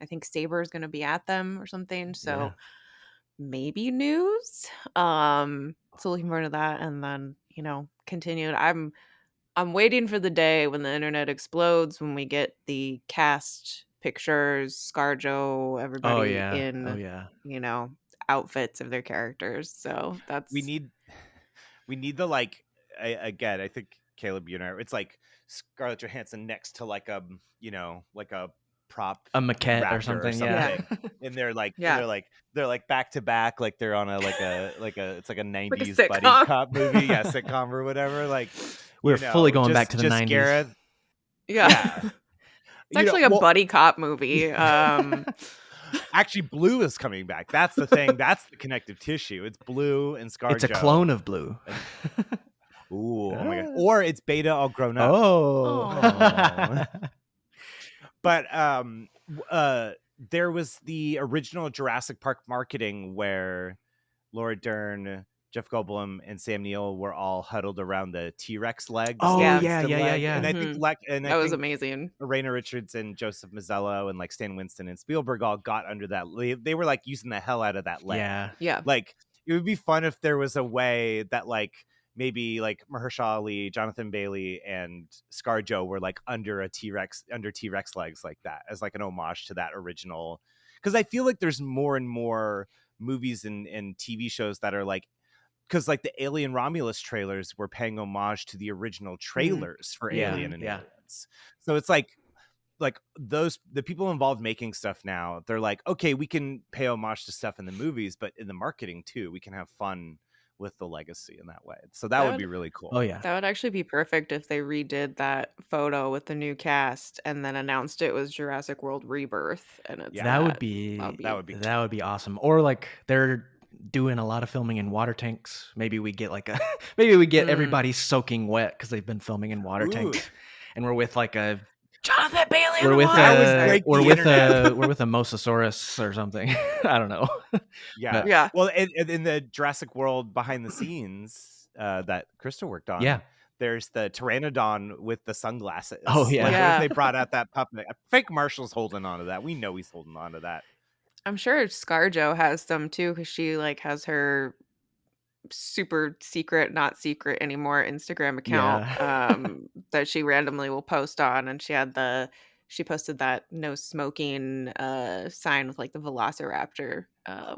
I think Saber is going to be at them or something. Yeah. So maybe news. So looking forward to that, and then continued. I'm waiting for the day when the internet explodes, when we get the cast pictures, ScarJo, Oh everybody yeah. Oh in, yeah. outfits of their characters. So We that's need the again, I think Caleb, you know, it's like Scarlett Johansson next to like a like a prop A maquette or raptor or something. Yeah. yeah, something. And yeah, they're like back to back, like they're on a it's like a like a 90s buddy sitcom. cop movie, yeah, sitcom or whatever. Like, We're fully going back to the just 90s. Gareth. Yeah, Yeah. it's actually a buddy cop movie. Actually, Blue is coming back. That's the thing. That's the connective tissue. It's Blue and ScarJo. It's a clone of Blue. Ooh, oh my god! Or it's Beta all grown up. Oh. But there was the original Jurassic Park marketing where Laura Dern, Jeff Goldblum, and Sam Neill were all huddled around the T-Rex legs. Oh Yeah. yeah, yeah, yeah, yeah. And I think that was amazing. Raina Richards and Joseph Mazzello and like Stan Winston and Spielberg all got under that. They were like using the hell out of that leg. Yeah. Yeah, Like it would be fun if there was a way that like maybe like Mahershala Ali, Jonathan Bailey, and ScarJo were like under T-Rex legs like that as like an homage to that original. Because I feel like there's more and more movies and TV shows that are like, because like the Alien Romulus trailers were paying homage to the original trailers for Yeah, Alien and yeah. Aliens. So it's like the people involved making stuff now, they're like, okay, we can pay homage to stuff in the movies, but in the marketing too, we can have fun with the legacy in that way. So that would be really cool. Oh yeah. that would actually be perfect if they redid that photo with the new cast and then announced it was Jurassic World Rebirth. And it's Yeah. That would be awesome. Or like they're doing a lot of filming in water tanks. Maybe we get everybody soaking wet because they've been filming in water tanks, and we're with like a Jonathan Bailey. we're with internet. we're with a Mosasaurus or something. I don't know. Yeah. But- Yeah. Well, in the Jurassic World behind the scenes that Crystal worked on, Yeah. there's the Pteranodon with the sunglasses. Oh, yeah. Like, Yeah. what if they brought out that puppet? I think Marshall's holding on to that. We know he's holding on to that. I'm sure ScarJo has some too, because she like has her super secret, not secret anymore Instagram account that she randomly will post on, and she posted that no smoking sign with like the Velociraptor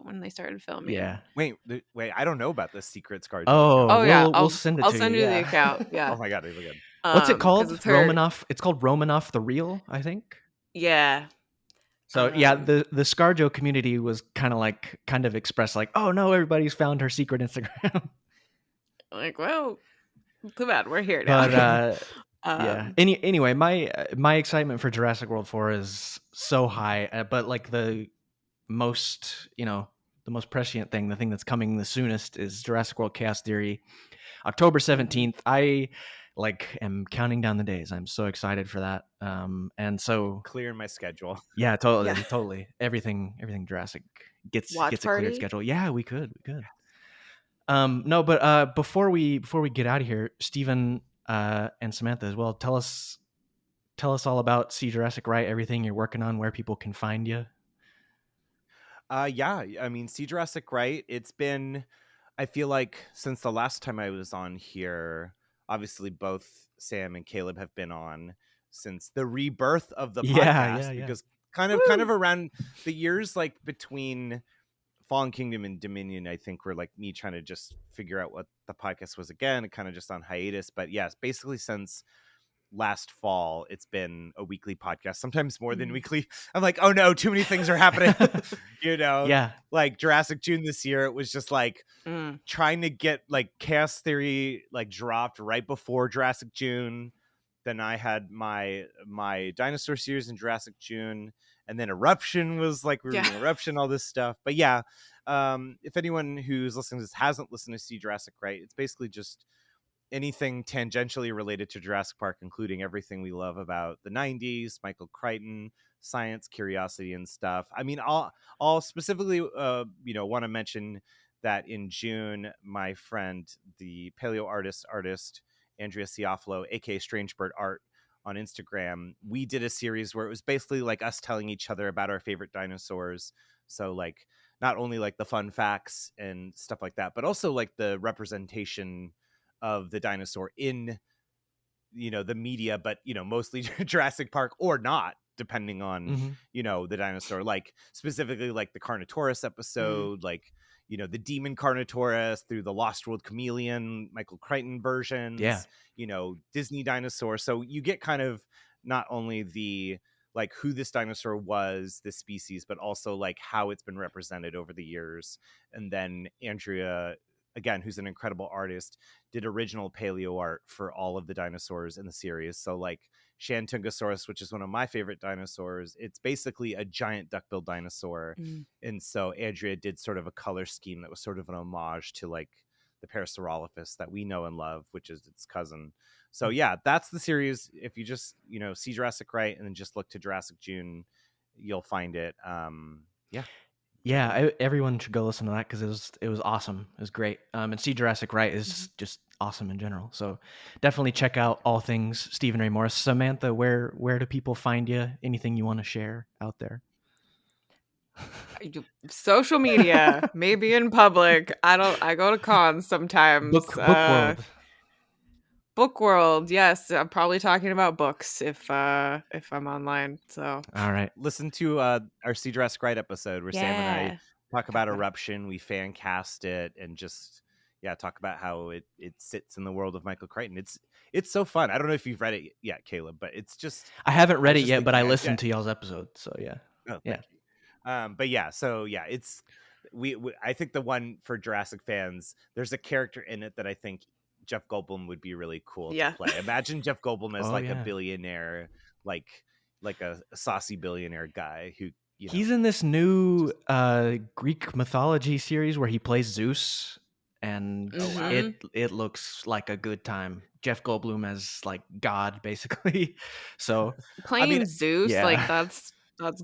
when they started filming. Yeah. Wait, I don't know about this secret ScarJo. Oh, yeah, we'll send it I'll to send you. you the Yeah. account. Yeah. Oh my god, it'll be good. What's it called? 'cause it's her. Romanoff. It's called Romanoff the Real, I think. Yeah. So yeah, the ScarJo community was kind of expressed like, oh no, everybody's found her secret Instagram. Like, well, too bad we're here now. But yeah. Anyway, my excitement for Jurassic World 4 is so high, but like the most prescient thing, the thing that's coming the soonest is Jurassic World Chaos Theory, October 17th. I am counting down the days. I'm so excited for that. And so Clearing my schedule. yeah, totally, Yeah. totally. Everything Jurassic gets Watch a cleared party? schedule. Yeah, we could. No, but before we get out of here, Stephen and Samantha as well, tell us all about See Jurassic Right, everything you're working on, where people can find you. Yeah, I mean, See Jurassic Right, it's been, I feel like since the last time I was on here, obviously both Sam and Caleb have been on since the rebirth of the podcast, because kind of around the years like between Fallen Kingdom and Dominion, I think were like me trying to just figure out what the podcast was again, kind of just on hiatus. But yes, basically since last fall, it's been a weekly podcast, sometimes more than weekly. I'm like, oh no, too many things are happening. Yeah. Like Jurassic June this year, it was just like trying to get like Chaos Theory like dropped right before Jurassic June. Then I had my dinosaur series in Jurassic June, and then Eruption was like we were doing Eruption, all this stuff. But yeah, if anyone who's listening to this hasn't listened to See Jurassic Right, it's basically just anything tangentially related to Jurassic Park, including everything we love about the 90s, Michael Crichton, science, curiosity, and stuff. I mean, I'll specifically, want to mention that in June, my friend, the paleo artist Andrea Ciafalo, aka Strange Bird Art on Instagram, we did a series where it was basically like us telling each other about our favorite dinosaurs. So like not only like the fun facts and stuff like that, but also like the representation of the dinosaur in the media, but mostly Jurassic Park or not, depending on the dinosaur, like specifically like the Carnotaurus episode, like the demon Carnotaurus through the Lost World Chameleon Michael Crichton versions, Disney dinosaur. So you get kind of not only the like who this dinosaur was, this species, but also like how it's been represented over the years. And then Andrea, again, who's an incredible artist, did original paleo art for all of the dinosaurs in the series. So like Shantungosaurus, which is one of my favorite dinosaurs, it's basically a giant duck-billed dinosaur. And so Andrea did sort of a color scheme that was sort of an homage to like the Parasaurolophus that we know and love, which is its cousin. So yeah, that's the series. If you just see Jurassic Right and then just look to Jurassic June, you'll find it. Everyone should go listen to that because it was awesome. It was great. And see Jurassic Right is just awesome in general. So definitely check out all things Stephen Ray Morris. Samantha, where do people find you? Anything you want to share out there? Social media, maybe in public. I go to cons sometimes. Book World. Book World, yes. I'm probably talking about books if I'm online. So all right, listen to our See Jurassic Right episode where Sam and I talk about Eruption. We fan cast it and just talk about how it sits in the world of Michael Crichton. It's so fun. I don't know if you've read it yet, Caleb, but it's just I haven't read it yet, but I listened to y'all's episode. So yeah. Oh, thank you. But yeah, so yeah, it's I think the one for Jurassic fans, there's a character in it that I think Jeff Goldblum would be really cool to play. Imagine Jeff Goldblum as a billionaire, like a saucy billionaire guy who he's in this new Greek mythology series where he plays Zeus, and it looks like a good time. Jeff Goldblum as like God, basically. So playing Zeus, like that's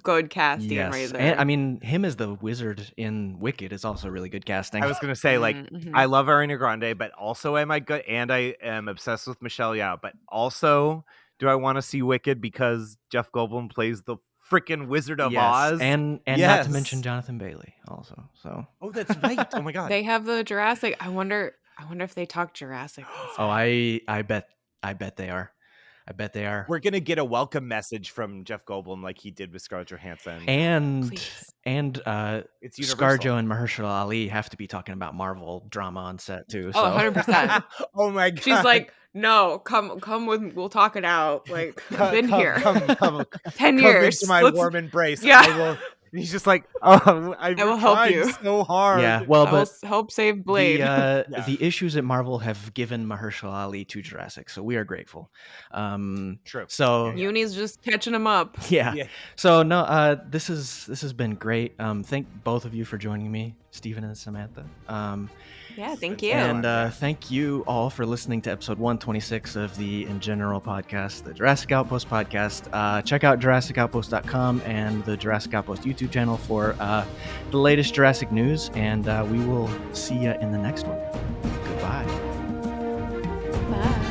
good casting right there. And I mean, him as the wizard in Wicked is also really good casting. I was gonna say, like, I love Ariana Grande, but also am I good? And I am obsessed with Michelle Yeoh, but also do I want to see Wicked because Jeff Goldblum plays the freaking Wizard of Oz, and not to mention Jonathan Bailey also. So that's right. Oh my god, they have the Jurassic. I wonder if they talk Jurassic. I bet they are. I bet they are. We're gonna get a welcome message from Jeff Goldblum, like he did with Scarlett Johansson, and it's ScarJo and Mahershala Ali have to be talking about Marvel drama on set too. So. 100%. Oh my god, she's like, no, come with, we'll talk it out. Like, been here, come 10 years. Into my warm embrace. Yeah. I will. And he's just like, oh, I will help you so hard. Yeah, well, but help save Blade. The issues at Marvel have given Mahershala Ali to Jurassic, so we are grateful. True. So Uni's just catching him up. Yeah. So no, this has been great. Thank both of you for joining me, Stephen and Samantha. Thank you. And thank you all for listening to episode 126 of the InGeneral podcast, the Jurassic Outpost podcast. Check out JurassicOutpost.com and the Jurassic Outpost YouTube channel for the latest Jurassic news, and we will see you in the next one. Goodbye. Bye.